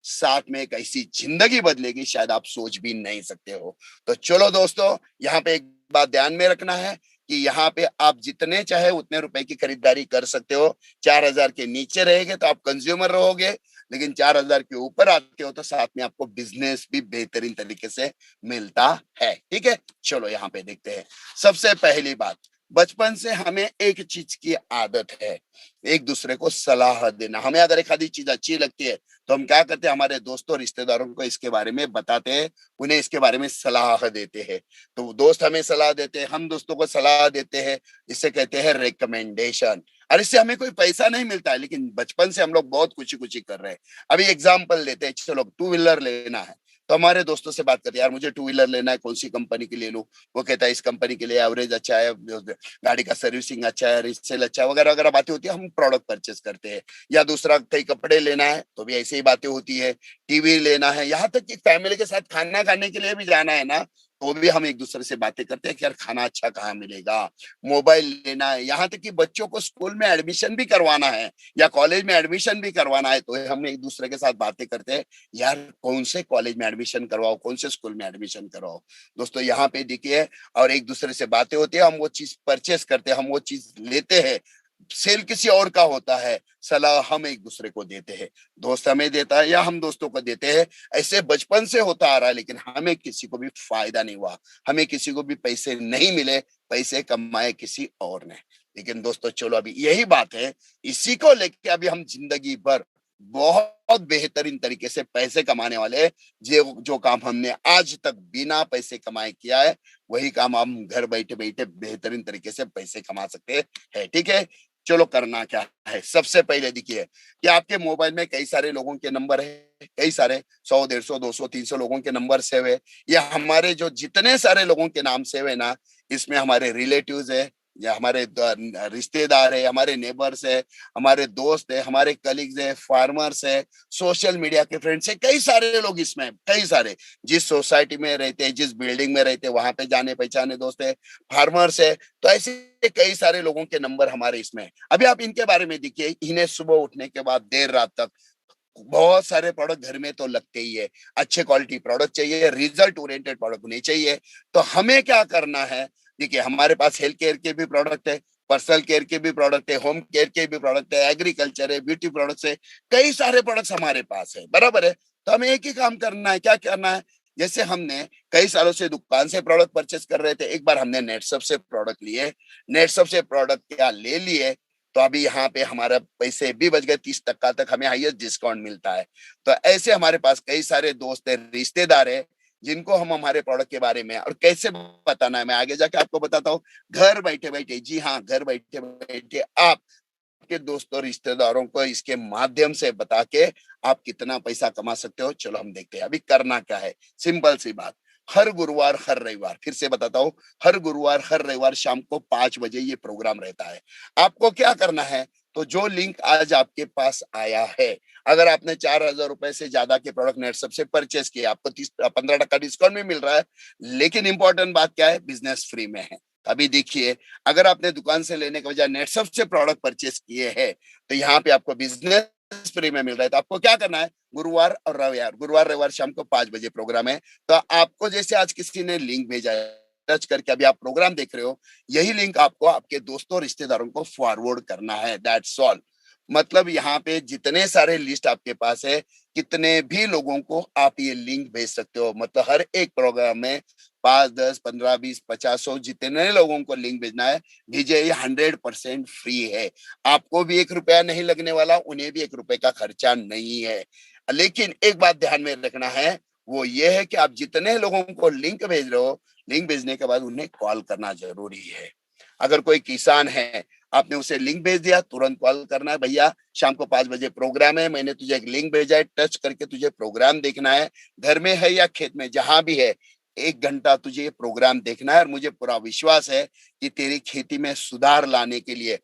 साथ में एक ऐसी जिंदगी बदलेगी शायद आप सोच भी नहीं सकते हो। तो चलो दोस्तों, यहाँ पे एक बात ध्यान में रखना है कि यहाँ पे आप जितने चाहे उतने रुपए की खरीदारी कर सकते हो। 4,000 के नीचे रहेंगे तो आप कंज्यूमर रहोगे, लेकिन 4,000 के ऊपर आते हो तो साथ में आपको बिजनेस भी बेहतरीन तरीके से मिलता है। ठीक है, चलो यहाँ पे देखते हैं। सबसे पहली बात, बचपन से हमें एक चीज की आदत है, एक दूसरे को सलाह देना। हमें अगर एक आधी चीज अच्छी लगती है तो हम क्या करते हैं, हमारे दोस्तों रिश्तेदारों को इसके बारे में बताते हैं, उन्हें इसके बारे में सलाह देते हैं। तो दोस्त हमें सलाह देते हैं, हम दोस्तों को सलाह देते हैं। इसे कहते हैं रिकमेंडेशन। और इससे हमें कोई पैसा नहीं मिलता है, लेकिन बचपन से हम लोग बहुत खुशी खुशी कर रहे हैं। अभी एग्जाम्पल लेते हैं, चलो टू व्हीलर लेना है तो हमारे दोस्तों से बात करते हैं, यार मुझे टू व्हीलर लेना है, कौन सी कंपनी की ले लूं। वो कहता है इस कंपनी के लिए एवरेज अच्छा है, गाड़ी का सर्विसिंग अच्छा है, रिसेल अच्छा है, वगैरह वगैरह बातें होती है। हम प्रोडक्ट परचेस करते हैं। या दूसरा, कई कपड़े लेना है तो भी ऐसी ही बातें होती है। टीवी लेना है, यहाँ तक कि फैमिली के साथ खाना खाने के लिए भी जाना है ना, तो भी हम एक दूसरे से बातें करते हैं कि यार खाना अच्छा कहाँ मिलेगा। मोबाइल लेना है, यहाँ तक कि बच्चों को स्कूल में एडमिशन भी करवाना है या कॉलेज में एडमिशन भी करवाना है, तो हम एक दूसरे के साथ बातें करते हैं, यार कौन से कॉलेज में एडमिशन करवाओ, कौन से स्कूल में एडमिशन करवाओ। दोस्तों यहाँ पे देखिए, और एक दूसरे से बातें होती है, हम वो चीज परचेस करते हैं, हम वो चीज लेते हैं। सेल किसी और का होता है, सलाह हम एक दूसरे को देते हैं। दोस्त हमें देता है या हम दोस्तों को देते हैं। ऐसे बचपन से होता आ रहा है, लेकिन हमें किसी को भी फायदा नहीं हुआ, हमें किसी को भी पैसे नहीं मिले, पैसे कमाए किसी और ने। लेकिन दोस्तों चलो, अभी यही बात है, इसी को लेके अभी हम जिंदगी भर बहुत बेहतरीन तरीके से पैसे कमाने वाले। जो जो काम हमने आज तक बिना पैसे कमाए किया है, वही काम हम घर बैठे बैठे बेहतरीन तरीके से पैसे कमा सकते हैं। ठीक है, चलो करना क्या है। सबसे पहले देखिए कि आपके मोबाइल में कई सारे लोगों के नंबर है, कई सारे 100 150 200 300 लोगों के नंबर सेव है। या हमारे जो जितने सारे लोगों के नाम सेव है ना, इसमें हमारे रिलेटिव्स है, या हमारे रिश्तेदार है, हमारे नेबर्स है, हमारे दोस्त है, हमारे कलीग्स है, फार्मर्स है, सोशल मीडिया के फ्रेंड्स है, कई सारे लोग इसमें, कई सारे। जिस सोसाइटी में रहते हैं, जिस बिल्डिंग में रहते हैं, वहां पे जाने पहचाने दोस्त है, फार्मर्स है। तो ऐसे कई सारे लोगों के नंबर हमारे इसमें है। अभी आप इनके बारे में देखिए, इन्हें सुबह उठने के बाद देर रात तक बहुत सारे प्रोडक्ट घर में तो लगते ही है। अच्छे क्वालिटी प्रोडक्ट चाहिए, रिजल्ट ओरिएंटेड प्रोडक्ट होने चाहिए। तो हमें क्या करना है, देखिए हमारे पास हेल्थ केयर के भी प्रोडक्ट है, पर्सनल केयर के भी प्रोडक्ट है, होम केयर के भी प्रोडक्ट है, एग्रीकल्चर है, ब्यूटी प्रोडक्ट्स है, कई सारे प्रोडक्ट्स हमारे पास है, बराबर है। तो हमें एक ही काम करना है, क्या करना है, जैसे हमने कई सालों से दुकान से प्रोडक्ट परचेस कर रहे थे, एक बार हमने नेटसप से प्रोडक्ट लिए, नेटसप से प्रोडक्ट क्या ले लिए, तो अभी यहाँ पे हमारा पैसे भी बच गए, 30% तक हमें हाईएस्ट डिस्काउंट मिलता है। तो ऐसे हमारे पास कई सारे दोस्त है, रिश्तेदार है, जिनको हम हमारे प्रोडक्ट के बारे में, और कैसे बताना है मैं आगे जाके आपको बताता हूँ। घर बैठे बैठे, जी हाँ, घर बैठे बैठे आप के दोस्तों रिश्तेदारों को इसके माध्यम से बता के आप कितना पैसा कमा सकते हो, चलो हम देखते हैं। अभी करना क्या है, सिंपल सी बात। हर गुरुवार हर रविवार, फिर से बताता हूँ, हर गुरुवार हर रविवार शाम को 5 बजे ये प्रोग्राम रहता है। आपको क्या करना है, तो जो लिंक आज आपके पास आया है, अगर आपने 4,000 रुपए से ज्यादा के प्रोडक्ट नेट सबसे परचेस किए, आपको 15% डिस्काउंट भी मिल रहा है। लेकिन इंपॉर्टेंट बात क्या है, बिजनेस फ्री में है। अभी देखिए, अगर आपने दुकान से लेने के बजाय नेटसप से प्रोडक्ट परचेस किए हैं, तो यहाँ पे आपको बिजनेस फ्री में मिल रहा है। तो आपको क्या करना है, गुरुवार और रविवार, गुरुवार रविवार शाम को 5 बजे प्रोग्राम है। तो आपको जैसे आज किसी ने लिंक भेजा है, टच करके अभी आप प्रोग्राम देख रहे हो, यही लिंक आपको आपके दोस्तों रिश्तेदारों को फॉरवर्ड करना है, दैट्स ऑल। मतलब यहाँ पे जितने सारे लिस्ट आपके पास है, कितने भी लोगों को आप ये लिंक भेज सकते हो। मतलब हर एक प्रोग्राम में 5 10 15 20 50 100 जितने लोगों को लिंक भेजना है, भेजिए। ये 100% फ्री है, आपको भी 1 रुपया नहीं लगने वाला, उन्हें भी 1 रुपए का खर्चा नहीं है। लेकिन एक बात ध्यान में रखना है, वो ये है कि आप जितने लोगों को लिंक भेज रहे हो, लिंक भेजने के बाद उन्हें कॉल करना जरूरी है। अगर कोई किसान है, आपने उसे लिंक भेज दिया, तुरंत कॉल करना है, भैया शाम को 5 बजे प्रोग्राम है, मैंने तुझे एक लिंक भेजा है, टच करके तुझे प्रोग्राम देखना है। घर में है या खेत में, जहां भी है, 1 घंटा तुझे ये प्रोग्राम देखना है। और मुझे पूरा विश्वास है कि तेरी खेती में सुधार लाने के लिए,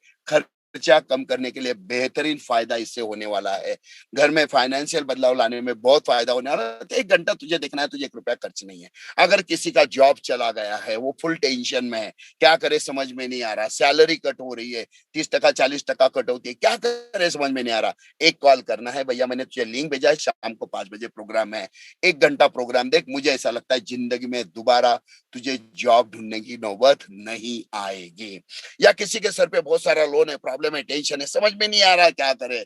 खर्चा कम करने के लिए बेहतरीन फायदा इससे होने वाला है। घर में फाइनेंशियल बदलाव लाने में बहुत फायदा होने वाला है। तो 1 घंटा तुझे देखना है, तुझे 1 रुपया खर्च नहीं है। अगर किसी का जॉब चला गया है, वो फुल टेंशन में है, क्या करे समझ में नहीं आ रहा, सैलरी कट हो रही है, 30% 40% कट होती है, क्या करे समझ में नहीं आ रहा, एक कॉल करना है, भैया मैंने तुझे लिंक भेजा है, शाम को 5 बजे प्रोग्राम है, 1 घंटा प्रोग्राम देख। मुझे ऐसा लगता है जिंदगी में दोबारा तुझे जॉब ढूंढने की नौबत नहीं आएगी। या किसी के सर पे बहुत सारा लोन है, प्रॉब्लम है, टेंशन है, समझ में नहीं आ रहा क्या करे,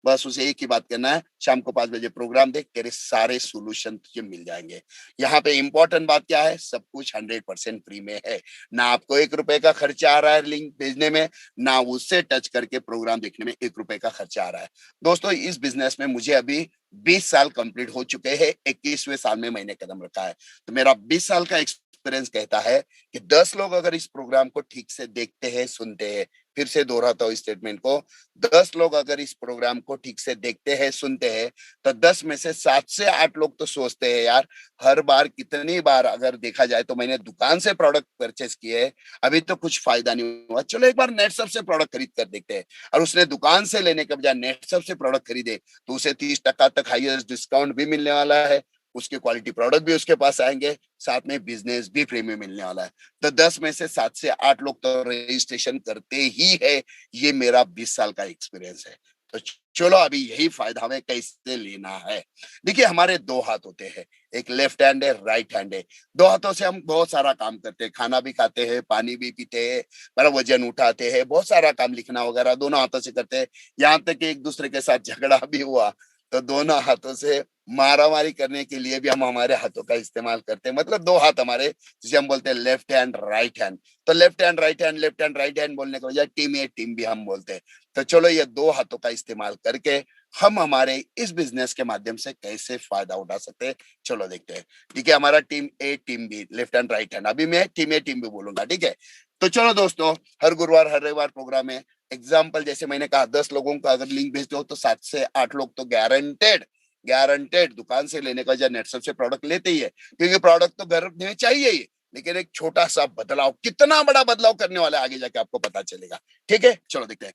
बस उसे एक ही बात करना है, शाम को 5 बजे प्रोग्राम देख, तेरे सारे सोल्यूशन तुझे मिल जाएंगे। यहाँ पे इंपॉर्टेंट बात क्या है, सब कुछ 100% फ्री में है। ना आपको 1 रुपए का खर्चा आ रहा है लिंक भेजने में, ना उससे टच करके प्रोग्राम देखने में 1 रुपए का खर्चा आ रहा है। दोस्तों, इस बिजनेस में मुझे अभी 20 साल कंप्लीट हो चुके हैं, 21वें साल में मैंने कदम रखा है। तो मेरा 20 साल का एक्सपीरियंस कहता है कि 10 लोग अगर इस प्रोग्राम को ठीक से देखते हैं, सुनते हैं, फिर से दोहराता हूँ इस स्टेटमेंट को, 10 लोग अगर इस प्रोग्राम को ठीक से देखते हैं, सुनते हैं, तो 10 में से 7 से 8 लोग तो सोचते हैं यार, हर बार कितनी बार अगर देखा जाए तो मैंने दुकान से प्रोडक्ट परचेस किए, अभी तो कुछ फायदा नहीं हुआ, चलो एक बार नेटसप से प्रोडक्ट खरीद कर देखते हैं। और उसने दुकान से लेने के बजाय नेटसप से प्रोडक्ट खरीदे तो उसे 30% तक हाईएस्ट डिस्काउंट भी मिलने वाला है, उसके क्वालिटी प्रोडक्ट भी उसके पास आएंगे, साथ में बिजनेस भी फ्री में मिलने वाला है। तो 10 में से 7 से 8 लोग तो रजिस्ट्रेशन करते ही है। ये मेरा 20 साल का एक्सपीरियंस है। तो चलो अभी यही फायदा हमें कैसे लेना है। देखिए, हमारे 2 हाथ होते हैं, एक लेफ्ट हैंड है, राइट हैंड है। 2 हाथों से हम बहुत सारा काम करते हैं, खाना भी खाते हैं, पानी भी पीते हैं, मतलब वजन उठाते हैं, बहुत सारा काम, लिखना वगैरह दोनों हाथों से करते हैं। यहाँ तक कि एक दूसरे के साथ झगड़ा भी हुआ तो दोनों हाथों से मारामारी करने के लिए भी हम हमारे हाथों का इस्तेमाल करते हैं। मतलब 2 हाथ हमारे, जिसे हम बोलते हैं लेफ्ट हैंड राइट हैंड। तो left hand right hand, left hand right hand बोलने के बजाय टीम ए टीम भी हम बोलते हैं। तो चलो ये 2 हाथों का इस्तेमाल करके हम हमारे इस बिजनेस के माध्यम से कैसे फायदा उठा सकते हैं, चलो देखते हैं। ठीक है, हमारा team A team B, left hand right hand, अभी मैं टीम ए टीम बी बोलूंगा। ठीक है, तो चलो दोस्तों, हर गुरुवार हर रविवार प्रोग्राम है। एग्जाम्पल जैसे मैंने कहा, 10 लोगों का अगर लिंक भेजते हो तो 7 से 8 लोग तो गारंटेड गारंटेड दुकान से लेने का या नेटसप से प्रोडक्ट लेते ही है, क्योंकि प्रोडक्ट तो घर में चाहिए ही। लेकिन एक छोटा सा बदलाव कितना बड़ा बदलाव करने वाला है आगे जाके आपको पता चलेगा। ठीक है, चलो देखते हैं।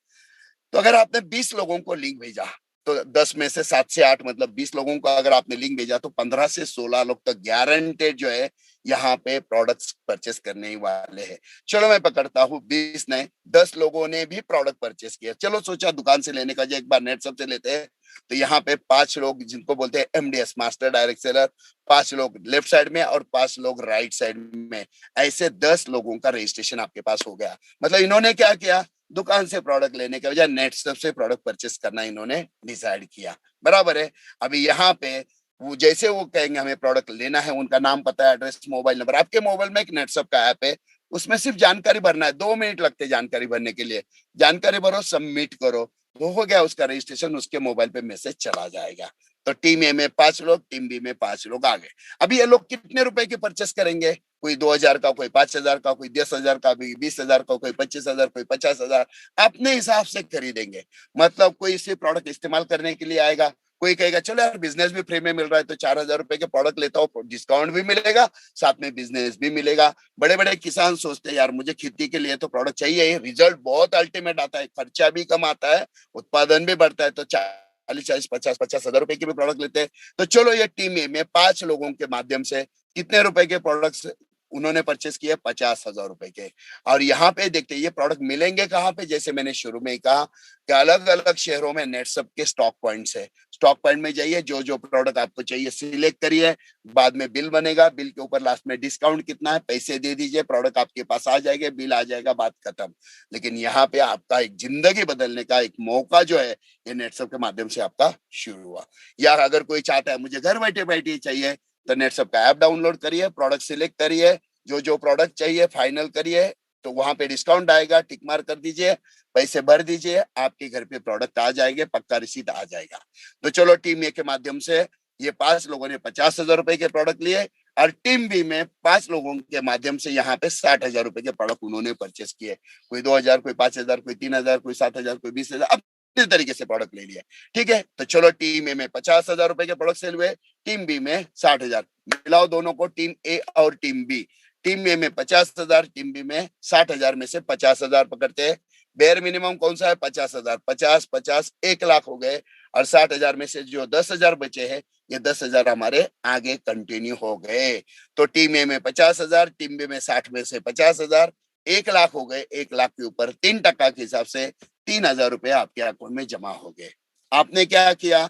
तो अगर आपने 20 लोगों को लिंक भेजा तो 10 में से 7 से 8 मतलब 20 लोगों को अगर आपने लिंक भेजा तो 15 से 16 लोग तो गारंटेड जो है यहाँ पे प्रोडक्ट्स परचेस करने ही वाले हैं। चलो मैं पकड़ता हूँ, 20 ने 10 लोगों ने भी प्रोडक्ट परचेस किया। चलो सोचा दुकान से लेने का जो एक बार नेटसप से लेते हैं, तो यहाँ पे 5 लोग जिनको बोलते हैं एमडीएस, मास्टर डायरेक्ट सेलर, 5 लोग लेफ्ट साइड में और 5 लोग राइट साइड में, ऐसे 10 लोगों का रजिस्ट्रेशन आपके पास हो गया। मतलब इन्होंने क्या किया, दुकान से प्रोडक्ट लेने के बजाय नेटसप से प्रोडक्ट परचेस करना इन्होंने डिसाइड किया। बराबर है। अभी यहाँ पे वो जैसे वो कहेंगे हमें प्रोडक्ट लेना है, उनका नाम, पता, एड्रेस, मोबाइल नंबर, आपके मोबाइल में एक नेटसप का ऐप है, उसमें सिर्फ जानकारी भरना है, 2 मिनट लगते हैं जानकारी भरने के लिए। जानकारी भरो, सबमिट करो, वो हो गया उसका रजिस्ट्रेशन, उसके मोबाइल पे मैसेज चला जाएगा। तो टीम ए में 5 लोग, टीम बी में 5 लोग आ गए। अभी ये लोग कितने रुपए की परचेस करेंगे, कोई 2,000 का, कोई 5,000 का, कोई 10,000 का, कोई 20,000 का, कोई 25,000, कोई 50,000, अपने हिसाब से खरीदेंगे। मतलब कोई इसे प्रोडक्ट इस्तेमाल करने के लिए आएगा, कोई कहेगा चलो यार बिजनेस भी फ्री में मिल रहा है तो 4,000 रुपए के प्रोडक्ट लेता हूँ, डिस्काउंट भी मिलेगा, साथ में बिजनेस भी मिलेगा। बड़े बड़े किसान सोचते हैं यार मुझे खेती के लिए तो प्रोडक्ट चाहिए, रिजल्ट बहुत अल्टीमेट आता है, खर्चा भी कम आता है, उत्पादन भी बढ़ता है, तो 40, 40, 50, 50,000 रुपए के भी प्रोडक्ट लेते हैं। तो चलो ये टीम ए में 5 लोगों के माध्यम से कितने रुपए के प्रोडक्ट्स उन्होंने परचेस किए, 50,000 रुपए के। और यहाँ पे देखते हैं ये प्रोडक्ट मिलेंगे कहाँ पे, जैसे मैंने शुरू में ही कहा कि अलग अलग शहरों में नेटसप के स्टॉक पॉइंट्स है। स्टॉक पॉइंट में जाइए, जो जो प्रोडक्ट आपको चाहिए सिलेक्ट करिए, बाद में बिल बनेगा, बिल के ऊपर लास्ट में डिस्काउंट कितना है, पैसे दे दीजिए, प्रोडक्ट आपके पास आ जाएगा, बिल आ जाएगा, बात खत्म। लेकिन यहाँ पे आपका एक जिंदगी बदलने का एक मौका जो है ये नेटसप के माध्यम से आपका शुरू हुआ। यार अगर कोई चाहता है मुझे घर बैठे बैठे चाहिए, तो नेटसप का ऐप डाउनलोड करिए, प्रोडक्ट सिलेक्ट करिए, जो जो प्रोडक्ट चाहिए फाइनल करिए, तो वहां पे डिस्काउंट आएगा, टिक मार कर दीजिए, पैसे भर दीजिए, आपके घर पे प्रोडक्ट आ जाएंगे, पक्का रिसीट आ जाएगा। तो चलो टीम ए के माध्यम से ये 5 लोगों ने 50,000 रुपए के प्रोडक्ट लिए, और टीम बी में 5 लोगों के माध्यम से यहाँ पे 60,000 रुपए के प्रोडक्ट उन्होंने परचेस किए। कोई 2,000, कोई 5,000, कोई 3,000, कोई 7,000, कोई 20,000, अपने तरीके से प्रोडक्ट ले लिया। ठीक है, तो चलो टीम ए में 50,000 रुपए के प्रोडक्ट सेल हुए, टीम बी में 60,000, मिलाओ दोनों को, टीम ए और टीम बी। टीम ए में 50,000, टीम बी में 60,000 में से 50,000 पकड़ते हैं। बेयर मिनिमम कौन सा है, 50,000, 50, 50, 1 लाख हो गए। और 60,000 में से जो 10,000 बचे हैं, ये 10,000 हमारे आगे कंटिन्यू हो गए। तो टीम ए में 50,000, टीम बी में 60 में से 50,000, 1 लाख हो गए। 1 लाख के ऊपर 3% के हिसाब से 3,000 रुपए आपके अकाउंट में जमा हो गए। आपने क्या किया,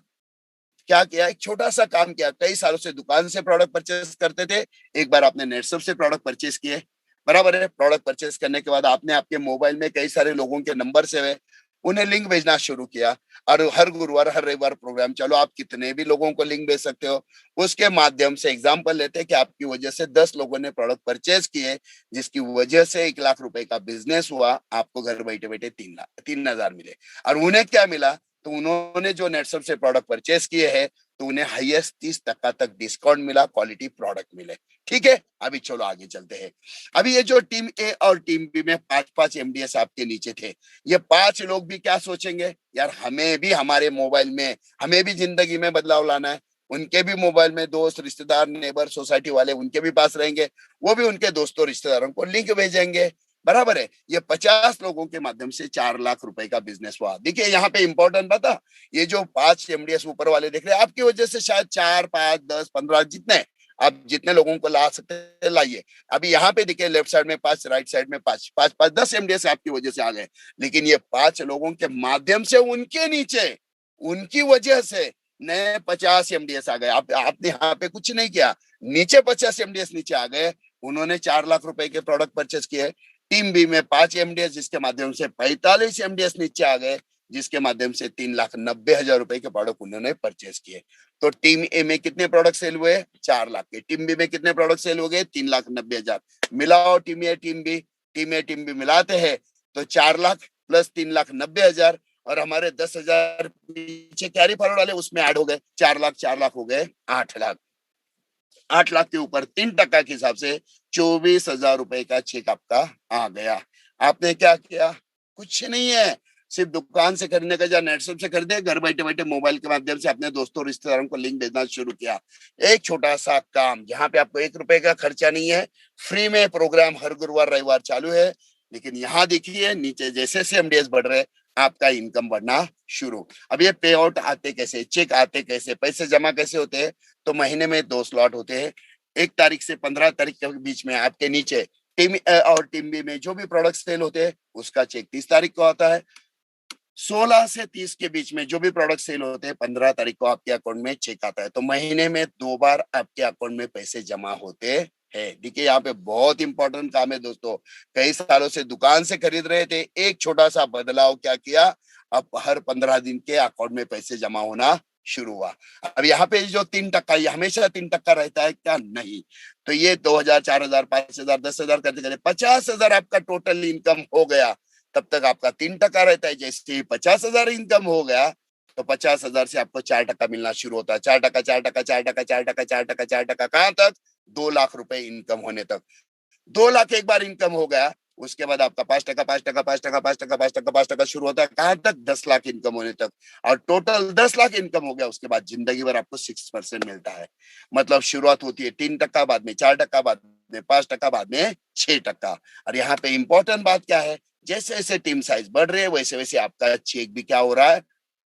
क्या किया, एक छोटा सा काम किया। कई सालों से दुकान से प्रोडक्ट परचेस करते थे, एक बार आपने नेटसप से प्रोडक्ट परचेस किए, बराबर है। प्रोडक्ट परचेस करने के बाद आपने आपके मोबाइल में कई सारे लोगों के नंबर से उन्हें लिंक भेजना शुरू किया और हर गुरुवार हर रविवार प्रोग्राम, चलो आप कितने भी लोगों को लिंक भेज सकते हो। उसके माध्यम से एग्जांपल लेते हैं कि आपकी वजह से 10 लोगों ने प्रोडक्ट परचेज किए, जिसकी वजह से 1 लाख रुपए का बिजनेस हुआ, आपको घर बैठे बैठे 3,000 मिले। और उन्हें क्या मिला, तो उन्होंने जो नेटसप से प्रोडक्ट परचेज किए हैं तो उन्हें हाईएस्ट 30% तक डिस्काउंट मिला, क्वालिटी प्रोडक्ट मिले। ठीक है, अभी चलो आगे चलते हैं। अभी ये जो टीम ए और टीम बी में 5-5 एमडीएस आपके नीचे थे, ये 5 लोग भी क्या सोचेंगे, यार हमें भी हमारे मोबाइल में, हमें भी जिंदगी में बदलाव लाना है। उनके भी मोबाइल में दोस्त, रिश्तेदार, नेबर, सोसाइटी वाले उनके भी पास रहेंगे, वो भी उनके दोस्तों रिश्तेदारों को लिंक भेजेंगे, बराबर है। ये 50 लोगों के माध्यम से 4 लाख रुपए का बिजनेस हुआ। देखिए यहाँ पे इंपॉर्टेंट बता, ये जो 5 एमडीएस ऊपर वाले देख रहे हैं, आपकी वजह से शायद 4, 5, 10, 15 जितने आप जितने लोगों को ला सकते हैं लाइए। अभी यहाँ पे देखिए लेफ्ट साइड में 5, राइट साइड में 5, 5, 5, 10 एमडीएस आपकी वजह से आ गए। लेकिन ये 5 लोगों के माध्यम से उनके नीचे, उनकी वजह से नए 50 एमडीएस आ गए। आपने यहाँ पे कुछ नहीं किया, नीचे 50 एमडीएस नीचे आ गए, उन्होंने 4 लाख रुपए के प्रोडक्ट परचेज किए। टीम बी में 5 एमडीएस, जिसके माध्यम से 45 एमडीएस नीचे आ गए, जिसके माध्यम से 3,90,000 रुपए के प्रोडक्ट उन्होंने परचेज किए। तो टीम ए में कितने प्रोडक्ट सेल हुए, 4 लाख के। टीम बी में कितने प्रोडक्ट सेल हो गए, 3,90,000। मिलाओ team A team B, team B मिलाते हैं तो 4 लाख प्लस 3,90,000, और हमारे 10,000 पीछे कैरी फॉरवर्ड वाले उसमें ऐड हो गए, 4 लाख 4 लाख हो गए 8 लाख। 8 लाख के ऊपर 3% के हिसाब से 24,000 रुपए का चेक आपका आ गया। आपने क्या किया, कुछ नहीं है, सिर्फ दुकान से खरीदने का या नेटसप से खरीदे, घर बैठे बैठे मोबाइल के माध्यम से अपने दोस्तों रिश्तेदारों को लिंक भेजना शुरू किया। एक छोटा सा काम, जहां पे आपको 1 रुपए का खर्चा नहीं है, फ्री में प्रोग्राम हर गुरुवार रविवार चालू है। लेकिन यहाँ देखिए नीचे जैसे जैसे एमडीएस बढ़ रहे, आपका इनकम बढ़ना शुरू। अब ये पे आउट आते कैसे, चेक आते कैसे, पैसे जमा कैसे होते हैं, तो महीने में 2 स्लॉट होते हैं। 1 तारीख से 15 तारीख के बीच में आपके नीचे टीम ए और टीम बी में जो भी प्रोडक्ट सेल होते हैं उसका चेक 30 तारीख को आता है। 16 से 30 के बीच में जो भी प्रोडक्ट सेल होते हैं 15 तारीख को आपके अकाउंट में चेक आता है। तो महीने में 2 बार आपके अकाउंट में पैसे जमा होते हैं। देखिए यहाँ पे बहुत इंपॉर्टेंट काम है दोस्तों। कई सालों से दुकान से खरीद रहे थे, एक छोटा सा बदलाव क्या किया, अब हर 15 दिन के अकाउंट में पैसे जमा होना शुरू हुआ। अब यहाँ पे जो 3%, ये हमेशा 3% रहता है क्या, नहीं। तो ये 2,000, 4,000, 5,000, 10,000 करते करते 50,000 आपका टोटल इनकम हो गया। तब तक आपका 3% रहता है। जैसे 50,000 इनकम हो गया तो 50,000 से आपको 4% मिलना शुरू होता है। 4%, 4%, 4%, 4%, 4%, 4%, कहां तक, 2 लाख रुपए इनकम होने तक। 2 लाख एक बार इनकम हो गया, उसके बाद आपका 5%, 5%, 5%, 5%, 5%, 5% शुरू होता है, कहां तक, 10 लाख इनकम होने तक। और टोटल 10 लाख इनकम हो गया, उसके बाद जिंदगी भर आपको 6% मिलता है। मतलब शुरुआत होती है 3%, बाद में 4%, बाद में 5%, बाद में 6%। और यहाँ पे इंपॉर्टेंट बात क्या है, जैसे जैसे टीम साइज बढ़ रही है वैसे वैसे आपका चेक भी क्या हो रहा है,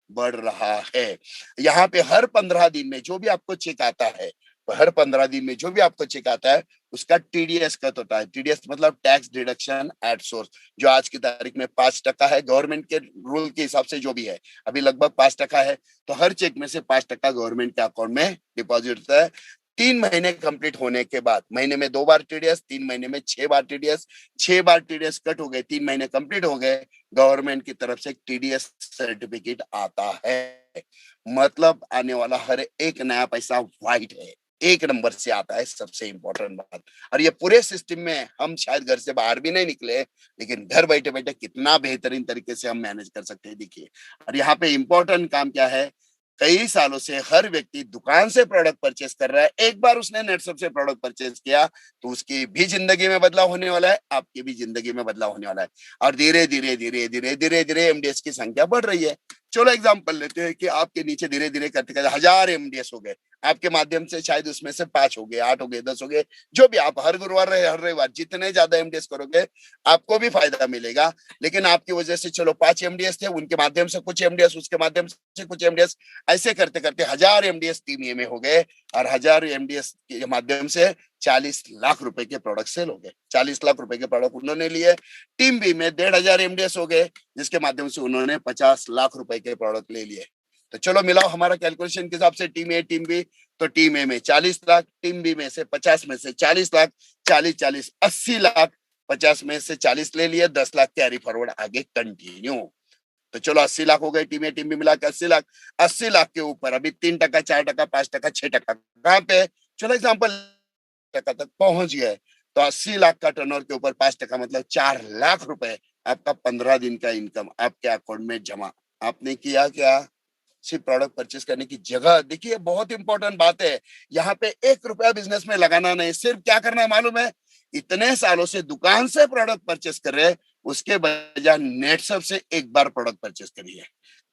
बढ़ रहा है। यहाँ पे हर 15 दिन में जो भी आपको चेक आता है, हर 15 दिन में जो भी आपको चेक आता है उसका टीडीएस कट होता है। टीडीएस मतलब टैक्स डिडक्शन एट सोर्स, जो आज की तारीख में 5% है। गवर्नमेंट के रूल के हिसाब से जो भी है अभी लगभग 5% है। तो हर चेक में से 5% गवर्नमेंट के अकाउंट में डिपॉजिट होता है। 3 महीने कंप्लीट होने के बाद, महीने में 2 बार टीडीएस, 3 महीने में 6 बार टीडीएस, 6 बार टीडीएस कट हो गए, 3 महीने कंप्लीट हो गए, गवर्नमेंट की तरफ से टीडीएस सर्टिफिकेट आता है। मतलब आने वाला हर एक नया पैसा व्हाइट है, एक नंबर से आता है, सबसे इंपॉर्टेंट बात। और ये पूरे सिस्टम में हम शायद घर से बाहर भी नहीं निकले, लेकिन घर बैठे बैठे कितना बेहतरीन तरीके से हम मैनेज कर सकते हैं, देखिए। और यहाँ पे इंपॉर्टेंट काम क्या है, कई सालों से हर व्यक्ति दुकान से प्रोडक्ट परचेस कर रहा है। एक बार उसने नेटसप से प्रोडक्ट परचेस किया तो उसकी भी जिंदगी में बदलाव होने वाला है, आपकी भी जिंदगी में बदलाव होने वाला है। और धीरे धीरे धीरे धीरे धीरे धीरे एमडीएस की संख्या बढ़ रही है। चलो एग्जांपल लेते हैं कि आपके नीचे धीरे धीरे करते करते 1,000 एमडीएस हो गए, आपके माध्यम से शायद उसमें से 5 हो गए, 8 हो गए, 10 हो गए, जो भी। आप हर गुरुवार हर रविवार जितने ज्यादा एमडीएस करोगे आपको भी फायदा मिलेगा। लेकिन आपकी वजह से चलो 5 एमडीएस थे, उनके माध्यम से कुछ एमडीएस, उसके माध्यम से कुछ एमडीएस, ऐसे करते करते 1,000 एमडीएस टीम में हो गए। और 1,000 एमडीएस के माध्यम से 40 लाख रुपए के प्रोडक्ट सेल हो गए। 40 लाख रुपए के प्रोडक्ट उन्होंने लिए। टीम बी में 1,500 एमडीएस हो गए, जिसके माध्यम से उन्होंने 50 लाख रुपए के प्रोडक्ट ले लिए। तो चलो मिलाओ हमारा कैलकुलेशन के हिसाब से, टीम ए टीम बी। तो टीम ए में 40 लाख, टीम बी में से 50 में से 40 लाख, 40 40 80 लाख, 50 में से 40 ले लिए, 10 लाख कैरी फॉरवर्ड, आगे कंटिन्यू। तो चलो 80 लाख हो गए, टीम भी मिला के 80 लाख। 80 लाख के ऊपर अभी 3%, 4%, 5%, 6%, कहाँ पे, चलो एग्जाम्पल टका तक पहुंच गए। तो 80 लाख का टर्नओवर के ऊपर 5% मतलब 4 लाख रुपए आपका 15 दिन का इनकम आपके अकाउंट में जमा। आपने किया क्या? सिर्फ प्रोडक्ट परचेस करने की जगह, देखिए बहुत इंपॉर्टेंट बात है, यहाँ पे 1 रुपया बिजनेस में लगाना नहीं, सिर्फ क्या करना है मालूम है, इतने सालों से दुकान से प्रोडक्ट परचेस कर रहे हैं, उसके बजाय नेटसप से एक बार प्रोडक्ट परचेस करिए।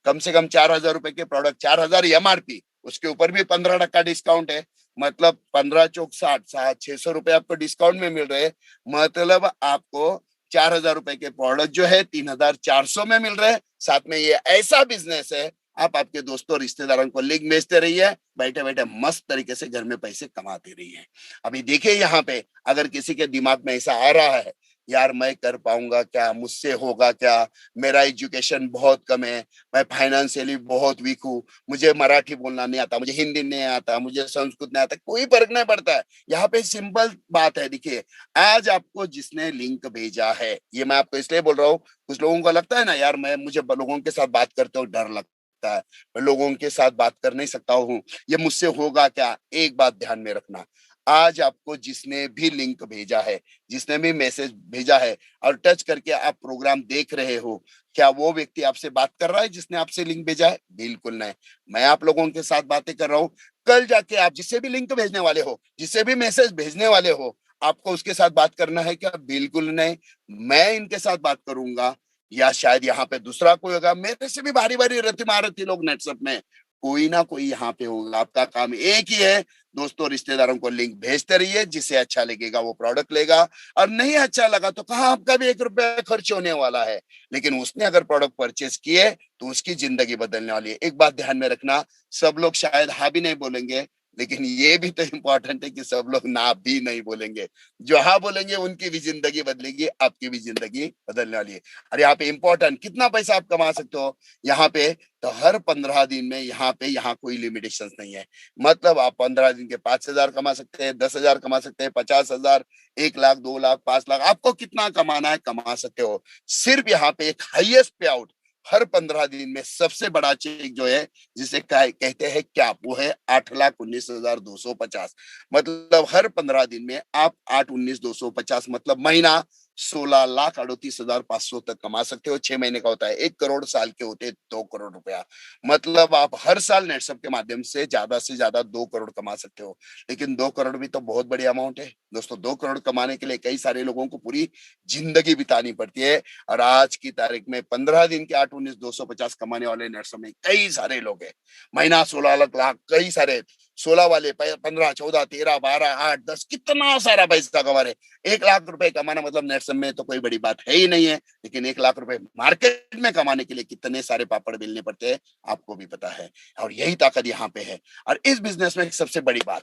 कम से कम 4,000 रुपए के प्रोडक्ट, 4,000 एमआरपी, उसके ऊपर भी 15% डिस्काउंट है, मतलब 15 चौक 60, 600 रुपए आपको डिस्काउंट में मिल रहे हैं। मतलब आपको 4,000 रुपए के प्रोडक्ट जो है 3,400 में मिल रहे हैं। साथ में ये ऐसा बिजनेस है, आप आपके दोस्तों रिश्तेदारों को लिंक भेजते रहिए, बैठे बैठे मस्त तरीके से घर में पैसे कमाते रहिए। अभी देखिए यहाँ पे, अगर किसी के दिमाग में ऐसा आ रहा है, यार मैं कर पाऊंगा क्या, मुझसे होगा क्या, मेरा एजुकेशन बहुत कम है, मैं फाइनेंशियली बहुत वीक हूँ, मुझे मराठी बोलना नहीं आता, मुझे हिंदी नहीं आता, मुझे संस्कृत नहीं आता, कोई फर्क नहीं पड़ता है। यहाँ पे सिंपल बात है, देखिए आज आपको जिसने लिंक भेजा है, ये मैं आपको इसलिए बोल रहा हूँ, कुछ लोगों को लगता है ना यार मुझे लोगों के साथ बात करते हो डर लगता है, मैं लोगों के साथ बात कर नहीं सकता हूँ, ये मुझसे होगा क्या। एक बात ध्यान में रखना, आज आपको जिसने भी लिंक भेजा है, जिसने भी मैसेज भेजा है और टच करके आप प्रोग्राम देख रहे हो, क्या वो व्यक्ति आपसे बात कर रहा है जिसने आपसे लिंक भेजा है? बिल्कुल नहीं। मैं आप लोगों के साथ बातें कर रहा हूँ, कल जाके आप जिससे भी लिंक भेजने वाले हो, जिससे भी मैसेज भेजने वाले हो, आपको उसके साथ बात करना है क्या? बिल्कुल नहीं। मैं इनके साथ बात करूंगा या शायद यहाँ पे दूसरा कोई होगा, मेरे से भी भारी भारी रत्ती महारथी लोग नेटसप में, कोई ना कोई यहाँ पे होगा। आपका काम एक ही है, दोस्तों रिश्तेदारों को लिंक भेजते रहिए, जिसे अच्छा लगेगा वो प्रोडक्ट लेगा, और नहीं अच्छा लगा तो कहाँ आपका भी 1 रुपया खर्च होने वाला है, लेकिन उसने अगर प्रोडक्ट परचेस किए तो उसकी जिंदगी बदलने वाली है। एक बात ध्यान में रखना, सब लोग शायद हाँ भी नहीं बोलेंगे, लेकिन ये भी तो इम्पोर्टेंट है कि सब लोग ना भी नहीं बोलेंगे। जो हाँ बोलेंगे उनकी भी जिंदगी बदलेगी, आपकी भी जिंदगी बदलने वाली है। और यहाँ पे इम्पोर्टेंट, कितना पैसा आप कमा सकते हो यहाँ पे, तो हर 15 दिन में यहाँ कोई लिमिटेशन नहीं है। मतलब आप 15 दिन के 5,000 कमा सकते हैं, 10,000 कमा सकते हैं, 50,000, 1 लाख, 2 लाख, 5 लाख, आपको कितना कमाना है कमा सकते हो। सिर्फ यहाँ पे एक हाईएस्ट पे आउट हर 15 दिन में सबसे बड़ा चेक जो है, जिसे कहते हैं क्या, वो है 8,19,250। मतलब हर 15 दिन में आप 8,19,250 मतलब महीना 16,38,500 तक कमा सकते हो। 6 महीने का होता है 1 करोड़, साल के होते हैं 2 करोड़ रुपया। मतलब आप हर साल नेटसप के माध्यम से ज्यादा 2 करोड़ कमा सकते हो। लेकिन 2 करोड़ भी तो बहुत बड़ी अमाउंट है दोस्तों। 2 करोड़ कमाने के लिए कई सारे लोगों को पूरी जिंदगी बितानी पड़ती है, और आज की तारीख में 15 दिन के 8,19,250 कमाने वाले नेटसप में कई सारे लोग हैं। महीना 16 लाख, कई सारे 16 वाले 15, 14, 13, 12, 8, 10, कितना सारा पैसा कमा रहे। 1 लाख रुपए कमाना मतलब नेटसप में तो कोई बड़ी बात है ही नहीं है, लेकिन 1 लाख रुपए मार्केट में कमाने के लिए कितने सारे पापड़ बेलने पड़ते हैं, आपको भी पता है। और यही ताकत यहाँ पे है। और इस बिजनेस में एक सबसे बड़ी बात,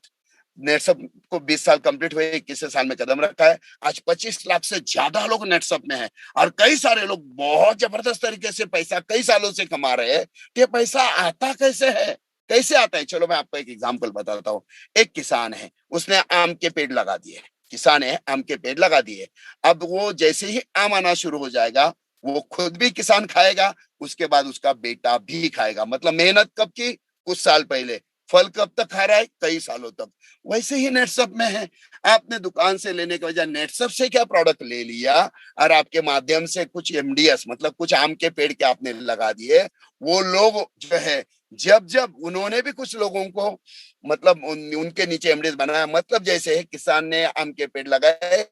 नेटसप को 20 साल कंप्लीट हुए, 21 साल में कदम रखा है, आज 25 लाख से ज्यादा लोग नेटसप में हैं, और कई सारे लोग बहुत जबरदस्त तरीके से पैसा कई सालों से कमा रहे हैं। तो ये पैसा आता कैसे है, कैसे आता है? चलो मैं आपको एक एग्जांपल बताता हूँ। एक किसान है, उसने आम के पेड़ लगा दिए, किसान है, आम के पेड़ लगा दिए। अब वो जैसे ही आम आना शुरू हो जाएगा, वो खुद भी किसान खाएगा, उसके बाद उसका बेटा भी खाएगा। मतलब मेहनत कब की? कुछ साल पहले। फल कब तक खा रहा है? कई सालों तक। वैसे ही नेटसप में है, आपने दुकान से लेने के बजाय नेटसप से क्या प्रोडक्ट ले लिया, और आपके माध्यम से कुछ एमडीएस मतलब कुछ आम के पेड़ के आपने लगा दिए। वो लोग जो है, जब जब उन्होंने भी कुछ लोगों को मतलब उनके नीचे एमडीएस बनाया, मतलब जैसे किसान ने आम के पेड़ लगाए,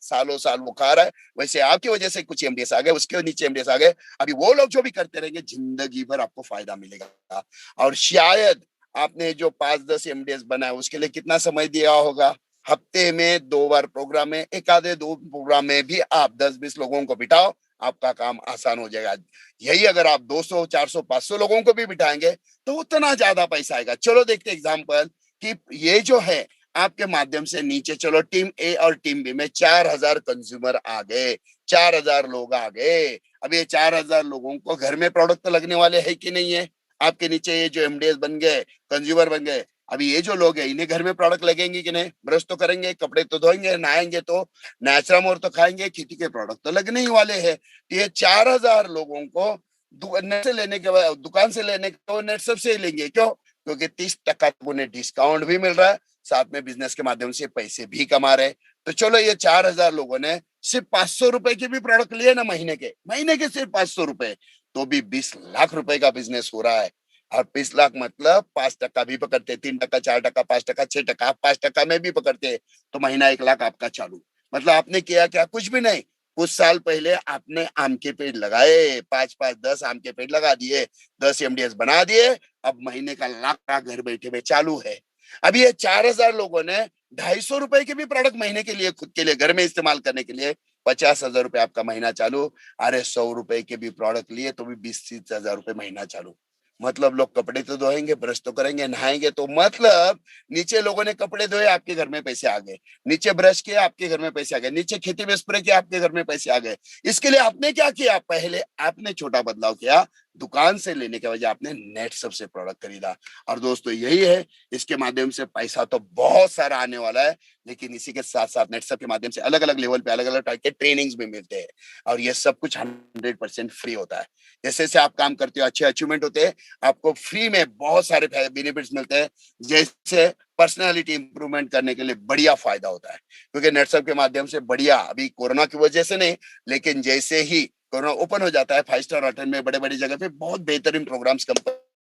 सालों साल वो खा रहा है, वैसे आपकी वजह से कुछ एमडीएस आ गए, उसके नीचे एमडीएस आ गए। अभी वो लोग जो भी करते रहेंगे, जिंदगी भर आपको फायदा मिलेगा। और शायद आपने जो 5-10 एमडीएस बनाया, उसके लिए कितना समय दिया होगा? हफ्ते में 2 बार प्रोग्राम में, एक आधे 2 प्रोग्राम में भी आप 10-20 लोगों को बिठाओ, आपका काम आसान हो जाएगा। यही अगर आप 200, 400, 500 लोगों को भी बिठाएंगे, तो उतना ज्यादा पैसा आएगा। चलो देखते एग्जाम्पल कि ये जो है आपके माध्यम से नीचे, चलो टीम ए और टीम बी में 4,000 कंज्यूमर आ गए, 4,000 लोग आ गए। अब ये 4,000 लोगों को घर में प्रोडक्ट तो लगने वाले है कि नहीं है? आपके नीचे ये जो एमडीएस बन गए, कंज्यूमर बन गए, अभी ये जो लोग हैं, इन्हें घर में प्रोडक्ट लगेंगे कि नहीं? ब्रश तो करेंगे, कपड़े तो धोएंगे, नहाएंगे तो, नेचुरल और तो खाएंगे, खेती के प्रोडक्ट तो लगने ही वाले हैं। तो ये 4,000 लोगों को नेट से लेने के बाद, दुकान से लेने के वो नेट सबसे ही लेंगे। क्यों? क्योंकि 30% उन्हें डिस्काउंट भी मिल रहा है, साथ में बिजनेस के माध्यम से पैसे भी कमा रहे। तो चलो, ये 4,000 लोगों ने सिर्फ 500 रुपए के भी प्रोडक्ट लिए ना, महीने के सिर्फ 500 रुपए, तो भी 20 लाख रुपए का बिजनेस हो रहा है। और 20 लाख मतलब 5% भी पकड़ते, 3%, 4%, 5%, 6%, 5% में भी पकड़ते, तो महीना 1 लाख आपका चालू। मतलब आपने किया क्या? कुछ भी नहीं। कुछ साल पहले आपने आम के पेड़ लगाए, 5-5, 10 आम के पेड़ लगा दिए, 10 एमडीएस बना दिए, अब महीने का लाख का घर बैठे हुए चालू है। अब ये 4,000 लोगों ने 250 रुपए के भी प्रोडक्ट महीने के लिए, खुद के लिए, घर में इस्तेमाल करने के लिए, 50,000 रुपए आपका महीना चालू। अरे 100 रुपए के भी प्रोडक्ट लिए तो भी 20-30 हजार रुपए महीना चालू। मतलब लोग कपड़े तो धोएंगे, ब्रश तो करेंगे, नहाएंगे, तो मतलब नीचे लोगों ने कपड़े धोए, आपके घर में पैसे आ गए, नीचे ब्रश किया, आपके घर में पैसे आ गए, नीचे खेती में स्प्रे किया, आपके घर में पैसे आ गए। इसके लिए आपने क्या किया? पहले आपने छोटा बदलाव किया, दुकान से लेने के बजाय आपने नेट सबसे प्रोडक्ट खरीदा। और दोस्तों यही है, इसके माध्यम से पैसा तो बहुत सारा आने वाला है, लेकिन इसी के साथ साथ नेटसप के माध्यम से अलग अलग लेवल पे अलग अलग टाइप के ट्रेनिंग्स भी मिलते हैं, और ये सब कुछ 100% फ्री होता है। जैसे जैसे आप काम करते हो, अच्छे अचीवमेंट होते हैं, आपको फ्री में बहुत सारे बेनिफिट्स मिलते हैं। जैसे पर्सनालिटी इंप्रूवमेंट करने के लिए बढ़िया फायदा होता है, क्योंकि नेटसप के माध्यम से बढ़िया, अभी कोरोना की वजह से नहीं, लेकिन जैसे ही कोरोना ओपन हो जाता है, 5 स्टार होटल में, बड़े बड़ी जगह पे बहुत बेहतरीन प्रोग्राम्स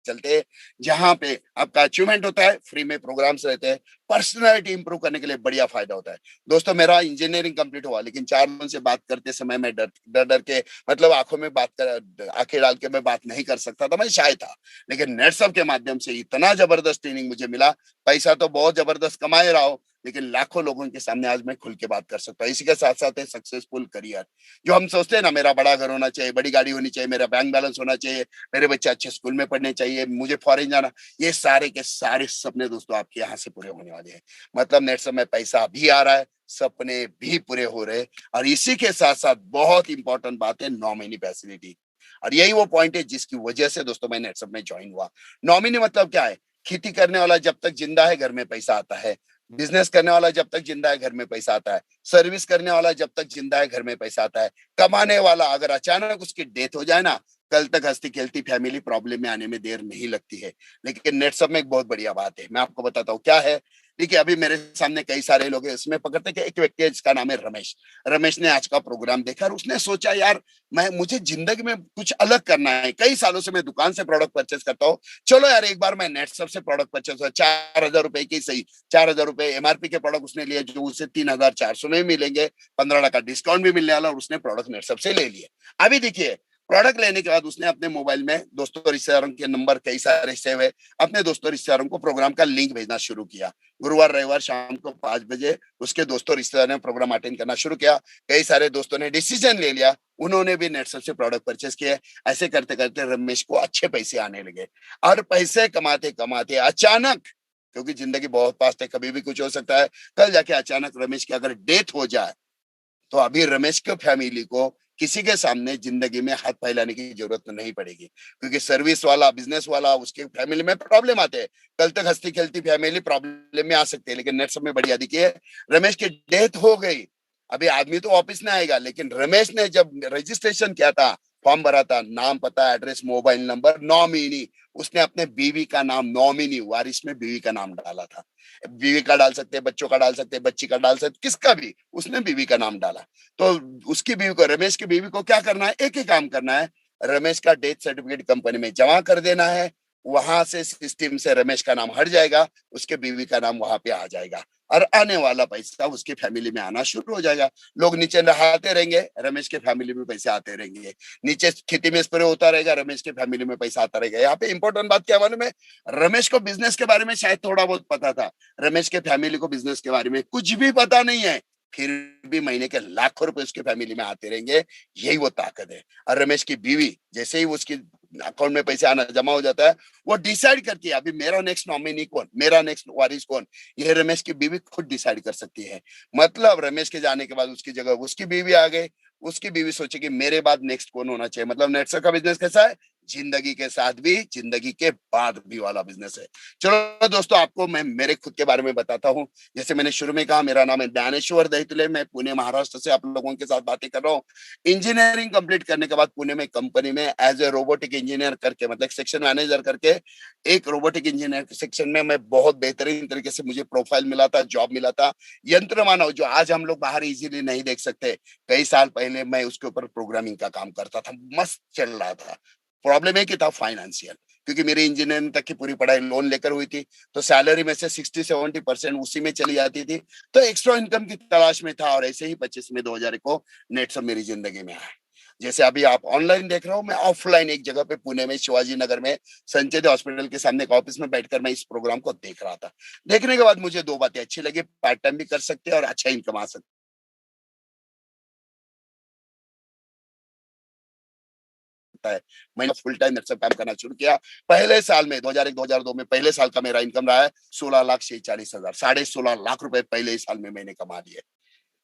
चलते हैं, जहां पे आपका अचीवमेंट होता है, फ्री में प्रोग्राम्स रहते हैं, पर्सनालिटी इंप्रूव करने के लिए बढ़िया फायदा होता है। दोस्तों, मेरा इंजीनियरिंग कंप्लीट हुआ, लेकिन 4 लोगों से बात करते समय मैं डर डर डर के, मतलब आंखों में बात कर, आंखें डाल के मैं बात नहीं कर सकता था, मैं शाय था। लेकिन नेटसप के माध्यम से इतना जबरदस्त ट्रेनिंग मुझे मिला, पैसा तो बहुत जबरदस्त कमाए रहा हूं, लेकिन लाखों लोगों के सामने आज मैं खुल के बात कर सकता हूँ। इसी के साथ साथ है सक्सेसफुल करियर। जो हम सोचते हैं ना, मेरा बड़ा घर होना चाहिए, बड़ी गाड़ी होनी चाहिए, मेरा बैंक बैलेंस होना चाहिए, मेरे बच्चे अच्छे स्कूल में पढ़ने चाहिए, मुझे फॉरेन जाना, ये सारे के सारे सपने दोस्तों आपके यहाँ से पूरे होने वाले हैं। मतलब नेटसप में पैसा भी आ रहा है, सपने भी पूरे हो रहे हैं। और इसी के साथ साथ बहुत इंपॉर्टेंट बात है, नॉमिनी फैसिलिटी। और यही वो पॉइंट है जिसकी वजह से दोस्तों मैं नेटसप में ज्वाइन हुआ। नॉमिनी मतलब क्या है? खेती करने वाला जब तक जिंदा है घर में पैसा आता है, बिजनेस करने वाला जब तक जिंदा है घर में पैसा आता है, सर्विस करने वाला जब तक जिंदा है घर में पैसा आता है, कमाने वाला अगर अचानक उसकी डेथ हो जाए ना, कल तक हंसती खेलती फैमिली प्रॉब्लम में आने में देर नहीं लगती है। लेकिन नेटसप में एक बहुत बढ़िया बात है, मैं आपको बताता हूँ क्या है। देखिए, अभी मेरे सामने कई सारे लोग हैं, इसमें पकड़ते कि एक व्यक्ति है जिसका नाम है रमेश। रमेश ने आज का प्रोग्राम देखा और उसने सोचा, यार मुझे जिंदगी में कुछ अलग करना है, कई सालों से मैं दुकान से प्रोडक्ट परचेस करता हूँ, चलो यार एक बार मैं नेटसप से प्रोडक्ट परचेस, 4,000 रुपए की सही, 4,000 रुपए एमआरपी के प्रोडक्ट उसने लिए, जो उसे 3,400 में मिलेंगे, 15 का डिस्काउंट भी मिलने वाला, और उसने प्रोडक्ट नेटसप से ले लिए। अभी देखिए, प्रोडक्ट लेने के बाद उसने अपने मोबाइल में दोस्तों रिश्तेदारों के नंबर कई सारे सेव है, अपने दोस्तों रिश्तेदारों को प्रोग्राम का लिंक भेजना शुरू किया। गुरुवार रविवार शाम को 5 बजे उसके दोस्तों रिश्तेदारों ने प्रोग्राम अटेंड करना शुरू किया। कई सारे दोस्तों ने डिसीजन ले लिया, उन्होंने भी नेटसप से प्रोडक्ट परचेस किए। ऐसे करते करते रमेश को अच्छे पैसे आने लगे, और पैसे कमाते कमाते अचानक, क्योंकि जिंदगी बहुत फास्ट है, कभी भी कुछ हो सकता है, कल जाके अचानक रमेश की अगर डेथ हो जाए, तो अभी रमेश के फैमिली को किसी के सामने जिंदगी में हाथ फैलाने की जरूरत नहीं पड़ेगी, क्योंकि सर्विस वाला, बिजनेस वाला, उसके फैमिली में प्रॉब्लम आते हैं, कल तक हंसती खेलती फैमिली प्रॉब्लम में आ सकती है। लेकिन नेटसप में बढ़िया दिखी है, रमेश की डेथ हो गई, अभी आदमी तो वापिस नहीं आएगा, लेकिन रमेश ने जब रजिस्ट्रेशन किया था, फॉर्म भरा था, नाम, पता, एड्रेस, मोबाइल नंबर, नॉमिनी, उसने अपने बीवी का नाम, नॉमिनी वारिस में बीवी का नाम डाला था। बीवी का डाल सकते हैं, बच्चों का डाल सकते हैं, बच्ची का डाल सकते, किसका भी, उसने बीवी का नाम डाला। तो उसकी बीवी को, रमेश की बीवी को क्या करना है? एक ही काम करना है, रमेश का डेथ सर्टिफिकेट कंपनी में जमा कर देना है, वहां से सिस्टम से रमेश का नाम हट जाएगा, उसके बीवी का नाम वहां पे आ जाएगा, और आने वाला पैसा उसकी फैमिली में आना शुरू हो जाएगा। लोग नीचे नहाते रहेंगे, रमेश के फैमिली में पैसे आते रहेंगे, नीचे खेती में स्प्रे होता रहेगा, रमेश के फैमिली में पैसा आता रहेगा। यहाँ पे इंपॉर्टेंट बात क्या मालूम है? रमेश को बिजनेस के बारे में शायद थोड़ा बहुत पता था, रमेश के फैमिली को बिजनेस के बारे में कुछ भी पता नहीं है, फिर भी महीने के लाखों रुपए उसके फैमिली में आते रहेंगे। यही वो ताकत है। और रमेश की बीवी, जैसे ही उसकी अकाउंट में पैसे आना जमा हो जाता है, वो डिसाइड करती है अभी मेरा नेक्स्ट नॉमिनी कौन, मेरा नेक्स्ट वारिस कौन, ये रमेश की बीवी खुद डिसाइड कर सकती है। मतलब रमेश के जाने के बाद उसकी जगह उसकी बीवी आ गई, उसकी बीवी सोचे कि मेरे बाद नेक्स्ट कौन होना चाहिए। मतलब नेटसप का बिजनेस कैसा है? जिंदगी के साथ भी, जिंदगी के बाद भी वाला बिजनेस है। चलो दोस्तों, आपको मैं मेरे खुद के बारे में बताता हूँ। जैसे मैंने शुरू में कहा, मेरा नाम है ज्ञानेश्वर दहितुले, मैं पुणे महाराष्ट्र से आप लोगों के साथ बातें कर रहा हूँ। इंजीनियरिंग कंप्लीट करने के बाद पुणे में कंपनी में एज ए रोबोटिक इंजीनियर करके, मतलब सेक्शन मैनेजर करके, एक रोबोटिक इंजीनियर सेक्शन में मैं बहुत बेहतरीन तरीके से मुझे प्रोफाइल मिला था, जॉब मिला था। यंत्र मानव जो आज हम लोग बाहर इजीली नहीं देख सकते, कई साल पहले मैं उसके ऊपर प्रोग्रामिंग का काम करता था, मस्त चल रहा था। प्रॉब्लम है कि था फाइनेंशियल, क्योंकि मेरी इंजीनियरिंग तक की पूरी पढ़ाई लोन लेकर हुई थी, तो सैलरी में से 60-70% उसी में चली जाती थी। तो एक्स्ट्रा इनकम की तलाश में था, और ऐसे ही 25 में 2000 को नेट सब मेरी जिंदगी में आया। जैसे अभी आप ऑनलाइन देख रहे हो, मैं ऑफलाइन एक जगह पे पुणे में शिवाजी नगर में संजय हॉस्पिटल के सामने एक ऑफिस में बैठकर मैं इस प्रोग्राम को देख रहा था। देखने के बाद मुझे दो बातें अच्छी लगी, पार्ट टाइम भी कर सकते हैं और अच्छा इनकम आ सकता है। मैंने फुल टाइम सब काम करना शुरू किया। पहले साल में 2001-2002 में पहले साल का मेरा इनकम रहा है 16,46,000, 16.5 लाख रुपए पहले ही साल में मैंने कमा लिए।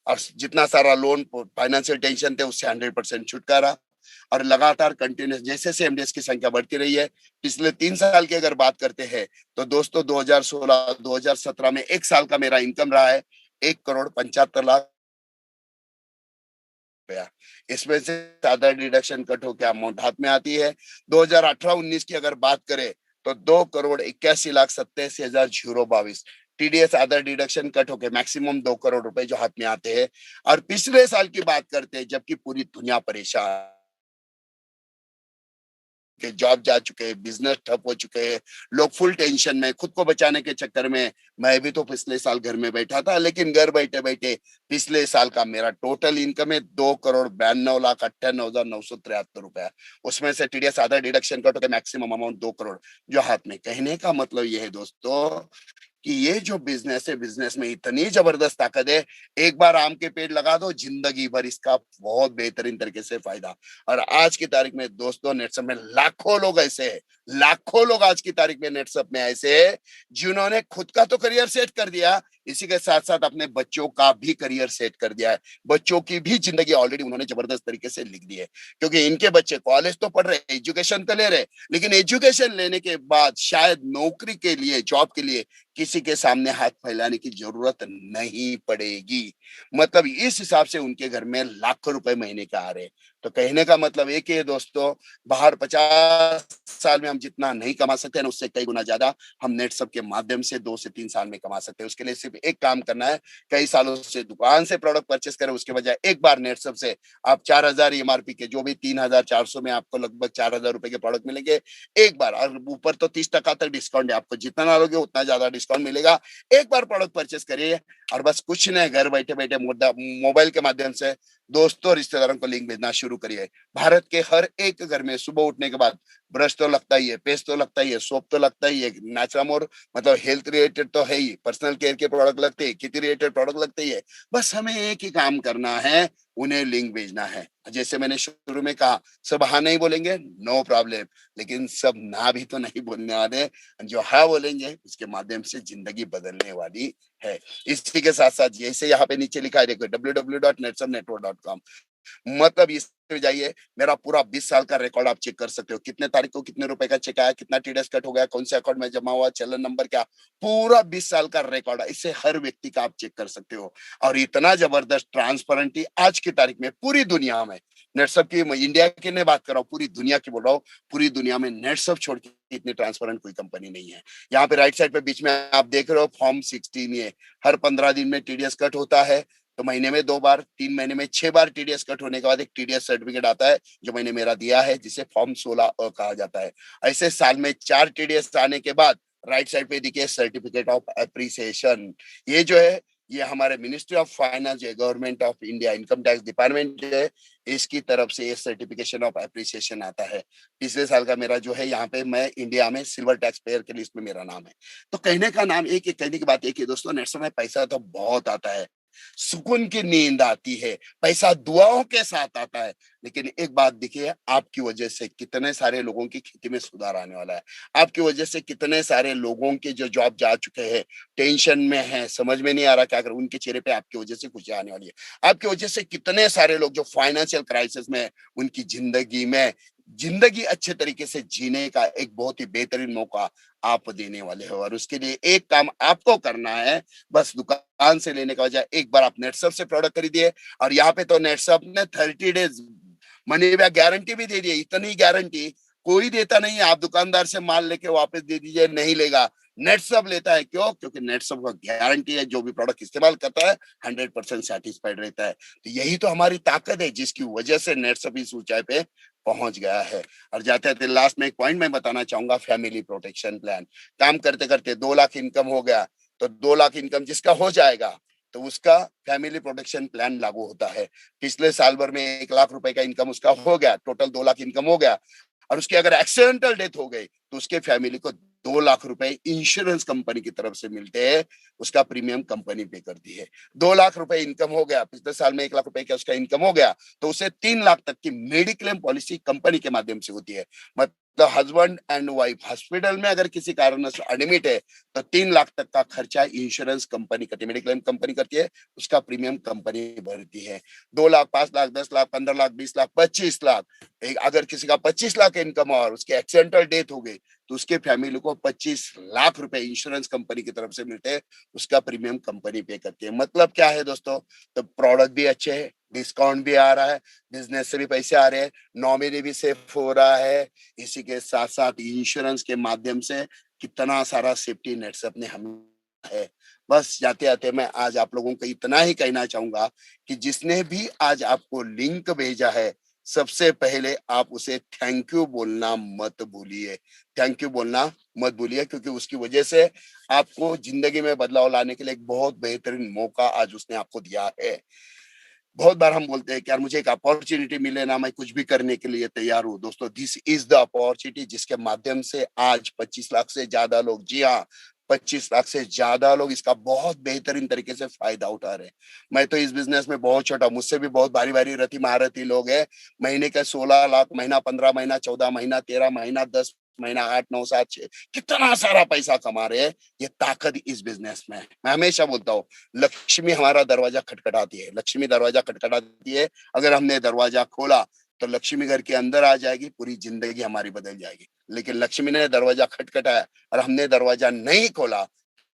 और जितना सारा लोन फाइनेंशियल टेंशन थे उससे 100% छुटकारा, और लगातार कंटिन्यूस जैसे जैसे एमडीएस की संख्या बढ़ती रही है। पिछले 3 साल की अगर बात करते हैं तो दोस्तों, 2016-2017 में एक साल का मेरा इनकम रहा है 1,75,00,000 रुपया। इसमें से सादा डिडक्शन कट होकर अमाउंट हाथ में आती है। 2018-19 की अगर बात करें तो 2,81,87,022 टीडीएस अदर डिडक्शन कट होके मैक्सिमम 2 करोड़ रुपए जो हाथ में आते हैं। और पिछले साल की बात करते हैं, जबकि पूरी दुनिया परेशान के, जॉब जा चुके हैं, बिजनेस ठप हो चुके हैं, लोग फुल टेंशन में, खुद को बचाने के चक्कर में। मैं भी तो पिछले साल घर में बैठा था, लेकिन घर बैठे बैठे पिछले साल का मेरा टोटल इनकम है 2,92,98,973 रुपया। उसमें से टीडीएस आधा डिडक्शन कट होकर मैक्सिमम अमाउंट 2 करोड़ जो हाथ में। कहने का मतलब ये है दोस्तों कि ये जो बिजनेस है, बिजनेस में इतनी जबरदस्त ताकत है। एक बार आम के पेड़ लगा दो, जिंदगी भर इसका बहुत बेहतरीन तरीके से फायदा। और आज की तारीख में दोस्तों, नेटसप में लाखों लोग ऐसे हैं, लाखों लोग आज की तारीख में नेटसप में ऐसे हैं जिन्होंने खुद का तो करियर सेट कर दिया, इसी के साथ साथ अपने बच्चों का भी करियर सेट कर दिया है। बच्चों की भी जिंदगी ऑलरेडी उन्होंने जबरदस्त तरीके से लिख दी है, क्योंकि इनके बच्चे कॉलेज तो पढ़ रहे, एजुकेशन तो ले रहे, लेकिन एजुकेशन लेने के बाद शायद नौकरी के लिए, जॉब के लिए किसी के सामने हाथ फैलाने की जरूरत नहीं पड़ेगी। मतलब इस हिसाब से उनके घर में लाखों रुपए महीने का आ रहे हैं। तो कहने का मतलब एक ही है दोस्तों, बाहर 50 साल में हम जितना नहीं कमा सकते हैं ना, उससे कई गुना ज्यादा हम नेटसप के माध्यम से 2 से 3 साल में कमा सकते हैं। उसके लिए सिर्फ एक काम करना है, कई सालों से दुकान से प्रोडक्ट परचेस करें, उसके बजाय एक बार नेटसप से आप 4,000 एमआरपी के, जो भी 3,400 में आपको लगभग 4,000 रुपए के प्रोडक्ट मिलेंगे एक बार, और ऊपर तो 30% तक डिस्काउंट है, आपको जितना लोगे उतना ज्यादा डिस्काउंट मिलेगा। एक बार प्रोडक्ट परचेस करिए, और बस कुछ नहीं, घर बैठे बैठे मोबाइल के माध्यम से दोस्तों रिश्तेदारों को लिंक भेजना शुरू करिए। भारत के हर एक घर में सुबह उठने के बाद ब्रश तो लगता ही है, पेस्ट तो लगता ही है, सोप तो लगता ही है, नेचुरल मतलब हेल्थ रिलेटेड तो है ही, पर्सनल केयर के प्रोडक्ट लगते हैं, खेती रिलेटेड प्रोडक्ट लगते ही है। बस हमें एक ही काम करना है, उन्हें लिंक भेजना है। जैसे मैंने शुरू में कहा, सब हाँ नहीं बोलेंगे, नो प्रॉब्लम, लेकिन सब ना भी तो नहीं बोलने वाले। जो हाँ बोलेंगे उसके माध्यम से जिंदगी बदलने वाली है। इसी के साथ साथ जैसे यहाँ पे नीचे लिखा है देखो, www.netsupnetwork.com, मतलब इस पे जाइए, मेरा पूरा 20 साल का रिकॉर्ड आप चेक कर सकते हो। कितने तारीख को कितने रुपए का चेक आया, कितना टीडीएस कट हो गया, कौन से अकाउंट में जमा हुआ, चलन नंबर क्या, पूरा 20 साल का रिकॉर्ड है। इससे हर व्यक्ति का आप चेक कर सकते हो। और इतना जबरदस्त ट्रांसपेरेंटी आज की तारीख में पूरी दुनिया में, नेटसप की, इंडिया की नहीं बात कर रहा हूँ, पूरी दुनिया की बोल रहा हूँ, पूरी दुनिया में नेटसप छोड़ के इतनी ट्रांसपेरेंट कोई कंपनी नहीं है। यहाँ पे राइट साइड पे बीच में आप देख रहे हो फॉर्म 16, ये हर 15 दिन में टीडीएस कट होता है। तो महीने में 2 बार, 3 महीने में 6 बार टीडीएस कट होने के बाद एक टीडीएस सर्टिफिकेट आता है, जो मैंने मेरा दिया है, जिसे फॉर्म 16 कहा जाता है। ऐसे साल में 4 टीडीएस आने के बाद राइट साइड पे देखिए सर्टिफिकेट ऑफ अप्रिसिएशन। ये जो है, ये हमारे ministry of finance, government of India, income tax department है, इसकी तरफ से ये सर्टिफिकेशन ऑफ अप्रिसिएशन आता है। पिछले साल का मेरा जो है, यहाँ पे मैं इंडिया में सिल्वर टैक्स पेयर के लिस्ट में मेरा नाम है। तो कहने का नाम एक, कहने की बात एक है दोस्तों, नेट में पैसा तो बहुत आता है, सुकून की नींद आती है, पैसा दुआओं के साथ आता है। लेकिन एक बात देखिए, आपकी वजह से कितने सारे लोगों की खेती में सुधार आने वाला है। आपकी वजह से कितने सारे लोगों के जो जॉब जा चुके हैं, टेंशन में है, समझ में नहीं आ रहा क्या करें, उनके चेहरे पे आपकी वजह से खुशी आने वाली है। आपकी वजह से कितने सारे लोग जो फाइनेंशियल क्राइसिस में है, उनकी जिंदगी में जिंदगी अच्छे तरीके से जीने का एक बहुत ही बेहतरीन मौका आप देने वाले हो। और उसके लिए एक काम आपको करना है, बस दुकान से लेने का वजह एक बार आप नेटसप से प्रोडक्ट खरीदिए। और यहाँ पे तो नेटसप ने 30 डेज मनी बैक गारंटी भी दे दी है। इतनी गारंटी कोई देता नहीं है। आप दुकानदार से माल लेके वापस दे दीजिए, नहीं लेगा, नेटसप लेता है। क्यों? क्योंकि नेटसप का गारंटी है, जो भी प्रोडक्ट इस्तेमाल करता है 100% सेटिस्फाइड रहता है। तो यही तो हमारी ताकत है, जिसकी वजह से नेटसप इस ऊंचाई पे पहुंच गया है। और जाते जाते लास्ट में एक पॉइंट मैं बताना चाहूंगा, फैमिली प्रोटेक्शन प्लान। काम करते करते 2 लाख इनकम हो गया, तो 2 लाख इनकम जिसका हो जाएगा तो उसका फैमिली प्रोटेक्शन प्लान लागू होता है। पिछले साल भर में 1 लाख रुपए का इनकम उसका हो गया, टोटल 2 लाख इनकम हो गया, और उसकी अगर एक्सीडेंटल डेथ हो गई तो उसके फैमिली को 2 लाख रुपए इंश्योरेंस कंपनी की तरफ से मिलते हैं। उसका प्रीमियम कंपनी पे करती है। 2 लाख रुपए इनकम हो गया, पिछले साल में 1 लाख रुपए का उसका इनकम हो गया, तो उसे 3 लाख तक की मेडिक्लेम पॉलिसी कंपनी के माध्यम से होती है। मतलब हस्बैंड एंड वाइफ हॉस्पिटल में अगर किसी कारण से एडमिट है तो 3 लाख तक का खर्चा इंश्योरेंस कंपनी करती है, मेडिक्लेम कंपनी करती है, उसका प्रीमियम कंपनी भरती है। 2 लाख, 5 लाख, 10 लाख, 15 लाख, 20 लाख, 25 लाख। एक अगर किसी का 25 लाख इनकम और उसकी एक्सीडेंटल डेथ हो गई तो उसके फैमिली को 25 लाख रुपए इंश्योरेंस कंपनी की तरफ से मिलते हैं, उसका प्रीमियम कंपनी पे करती है। मतलब क्या है दोस्तों? तो प्रोडक्ट भी अच्छे है, डिस्काउंट भी आ रहा है, बिजनेस से भी पैसे आ रहे हैं, नॉमिनी भी सेफ हो रहा है, इसी के साथ साथ इंश्योरेंस के माध्यम से कितना सारा सेफ्टी नेट्स अपने हम है। बस जाते जाते मैं आज आप लोगों को इतना ही कहना चाहूंगा कि जिसने भी आज आपको लिंक भेजा है, सबसे पहले आप उसे थैंक यू बोलना मत भूलिए। थैंक यू बोलना मत भूलिए, क्योंकि उसकी वजह से आपको जिंदगी में बदलाव लाने के लिए एक बहुत बेहतरीन मौका आज उसने आपको दिया है। बहुत बार हम बोलते हैं कि यार मुझे एक अपॉर्चुनिटी मिले ना, मैं कुछ भी करने के लिए तैयार हूँ। दोस्तों, दिस इज द अपॉर्चुनिटी, जिसके माध्यम से आज 25 लाख से ज्यादा लोग, जी हाँ, 25 लाख से ज्यादा लोग इसका बहुत बेहतरीन तरीके से फायदा उठा रहे हैं। मैं तो इस बिजनेस में बहुत छोटा, मुझसे भी बहुत भारी भारी रथी महारथी लोग हैं। महीने का 16 लाख, महीना 15, महीना 14, महीना 13, महीना 10, महीना 8, 9, 7, 6, कितना सारा पैसा कमा रहे हैं। ये ताकत इस बिजनेस में है। मैं हमेशा बोलता हूँ, लक्ष्मी हमारा दरवाजा खटखटाती है, लक्ष्मी दरवाजा खटखटाती है। अगर हमने दरवाजा खोला तो लक्ष्मी घर के अंदर आ जाएगी, पूरी जिंदगी हमारी बदल जाएगी। लेकिन लक्ष्मी ने दरवाजा खटखटाया और हमने दरवाजा नहीं खोला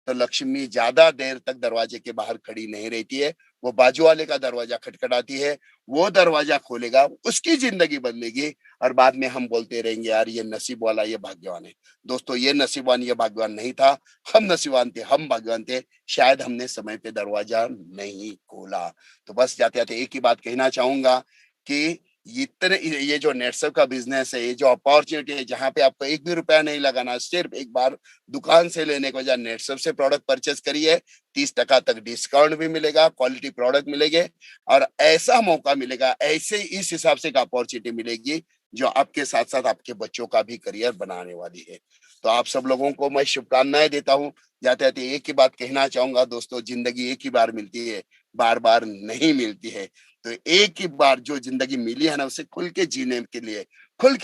तो लक्ष्मी ज्यादा देर तक दरवाजे के बाहर खड़ी नहीं रहती है। वो बाजू वाले का दरवाजा खटखटाती है, वो दरवाजा खोलेगा, उसकी जिंदगी बदलेगी। और बाद में हम बोलते रहेंगे यार ये नसीब वाला, ये भाग्यवान है। दोस्तों, ये नसीबवान, ये भाग्यवान नहीं था, हम नसीबवान थे, हम भाग्यवान थे। शायद हमने समय पे दरवाजा नहीं खोला। तो बस जाते जाते एक ही बात कहना चाहूंगा कि इतने ये जो नेटसप का बिजनेस है, ये जो अपॉर्चुनिटी है, जहां पे आपको एक भी रुपया नहीं लगाना, सिर्फ एक बार दुकान से लेने को, जहाँ नेटसप से प्रोडक्ट परचेस करिए, 30% तक डिस्काउंट भी मिलेगा, क्वालिटी प्रोडक्ट मिलेंगे, और ऐसा मौका मिलेगा, ऐसे इस हिसाब से का अपॉर्चुनिटी मिलेगी जो आपके साथ साथ आपके बच्चों का भी करियर बनाने वाली है। तो आप सब लोगों को मैं शुभकामनाएं देता हूँ। जाते जाते एक ही बात कहना चाहूंगा दोस्तों, जिंदगी एक ही बार मिलती है, बार बार नहीं मिलती है। तो एक ही बार जो जिंदगी मिली है ना, उसे खुल के जीने के लिए, खुल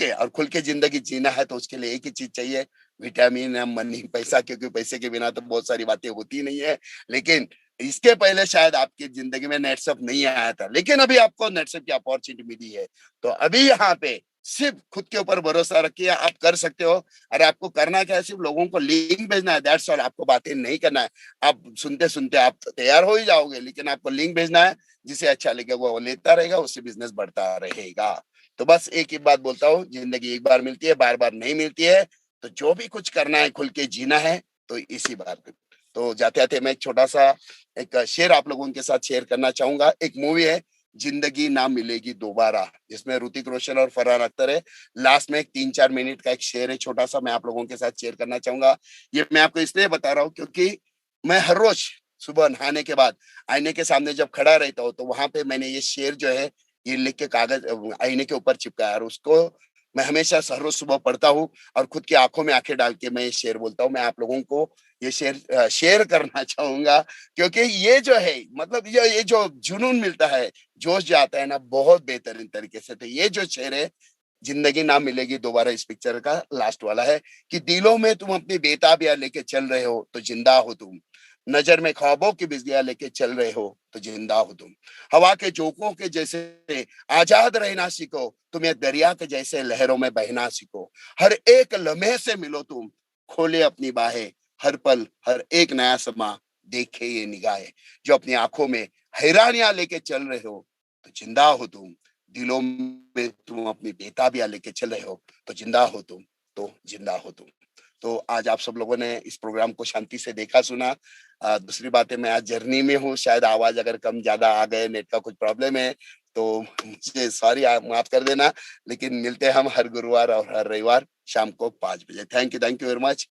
के जिंदगी जीना है, तो उसके लिए एक ही चीज चाहिए, विटामिन है, मनी, पैसा। क्योंकि पैसे के बिना तो बहुत सारी बातें होती नहीं है। लेकिन इसके पहले शायद आपकी जिंदगी में नेटसप नहीं आया था, लेकिन अभी आपको नेटसप की अपॉर्चुनिटी मिली है। तो अभी यहाँ पे सिर्फ खुद के ऊपर भरोसा रखिए, आप कर सकते हो। अरे आपको करना क्या है, सिर्फ लोगों को लिंक भेजना है, दैट्स ऑल। आपको बातें नहीं करना है। आप सुनते सुनते आप तैयार हो ही जाओगे, लेकिन आपको लिंक भेजना है, जिसे अच्छा लगेगा वो लेता रहेगा, उससे बिजनेस बढ़ता रहेगा। तो बस एक ही बात बोलता हूँ, जिंदगी एक बार मिलती है, बार बार नहीं मिलती है। तो जो भी कुछ करना है, खुल के जीना है, तो इसी बार पे। तो जाते जाते मैं एक छोटा सा एक शेर आप लोगों के साथ शेयर करना चाहूंगा। एक मूवी है, जिंदगी ना मिलेगी दोबारा, जिसमें ऋतिक रोशन और फरहान अख्तर है। लास्ट में एक 3-4 मिनट का एक शेर है छोटा सा, मैं आप लोगों के साथ शेयर करना चाहूंगा। ये मैं आपको इसलिए बता रहा हूँ क्योंकि मैं हर रोज सुबह नहाने के बाद आईने के सामने जब खड़ा रहता हूँ, तो वहां पे मैंने ये शेर जो है, ये लिख के कागज आईने के ऊपर चिपकाया, और उसको मैं हमेशा हर रोज सुबह पढ़ता हूँ, और खुद की आंखों में आंखें डाल के मैं ये शेर बोलता हूँ। मैं आप लोगों को ये शेर शेयर करना चाहूंगा, क्योंकि ये जो है, मतलब ये जो जुनून मिलता है, जोश जो आता है ना, बहुत बेहतरीन तरीके से। तो ये जो शेर है, जिंदगी ना मिलेगी दोबारा, इस पिक्चर का लास्ट वाला है कि दिलों में तुम अपनी बेताबियां लेके चल रहे हो तो जिंदा हो तुम, नजर में ख्वाबों की बिजलियां लेके चल रहे हो तो जिंदा हो तुम। हवा के झोंकों के जैसे आजाद रहना सीखो, तुम ये दरिया के जैसे लहरों में बहना सीखो। हर एक लम्हे से मिलो तुम, खोले अपनी बाहें, हर पल हर एक नया समा देखे ये निगाहें। जो अपनी आंखों में हैरानियां लेके चल रहे हो तो जिंदा हो तुम। दिलों में तुम अपनी बेताबियां लेके चल रहे हो तो जिंदा हो तुम, तो जिंदा हो तुम। तो आज आप सब लोगों ने इस प्रोग्राम को शांति से देखा सुना। दूसरी बात है, मैं आज जर्नी में हूँ, शायद आवाज अगर कम ज्यादा आ गए, नेट का कुछ प्रॉब्लम है तो मुझे सॉरी, आप माफ कर देना। लेकिन मिलते हैं हम हर गुरुवार और हर रविवार शाम को 5 बजे। Thank you very much.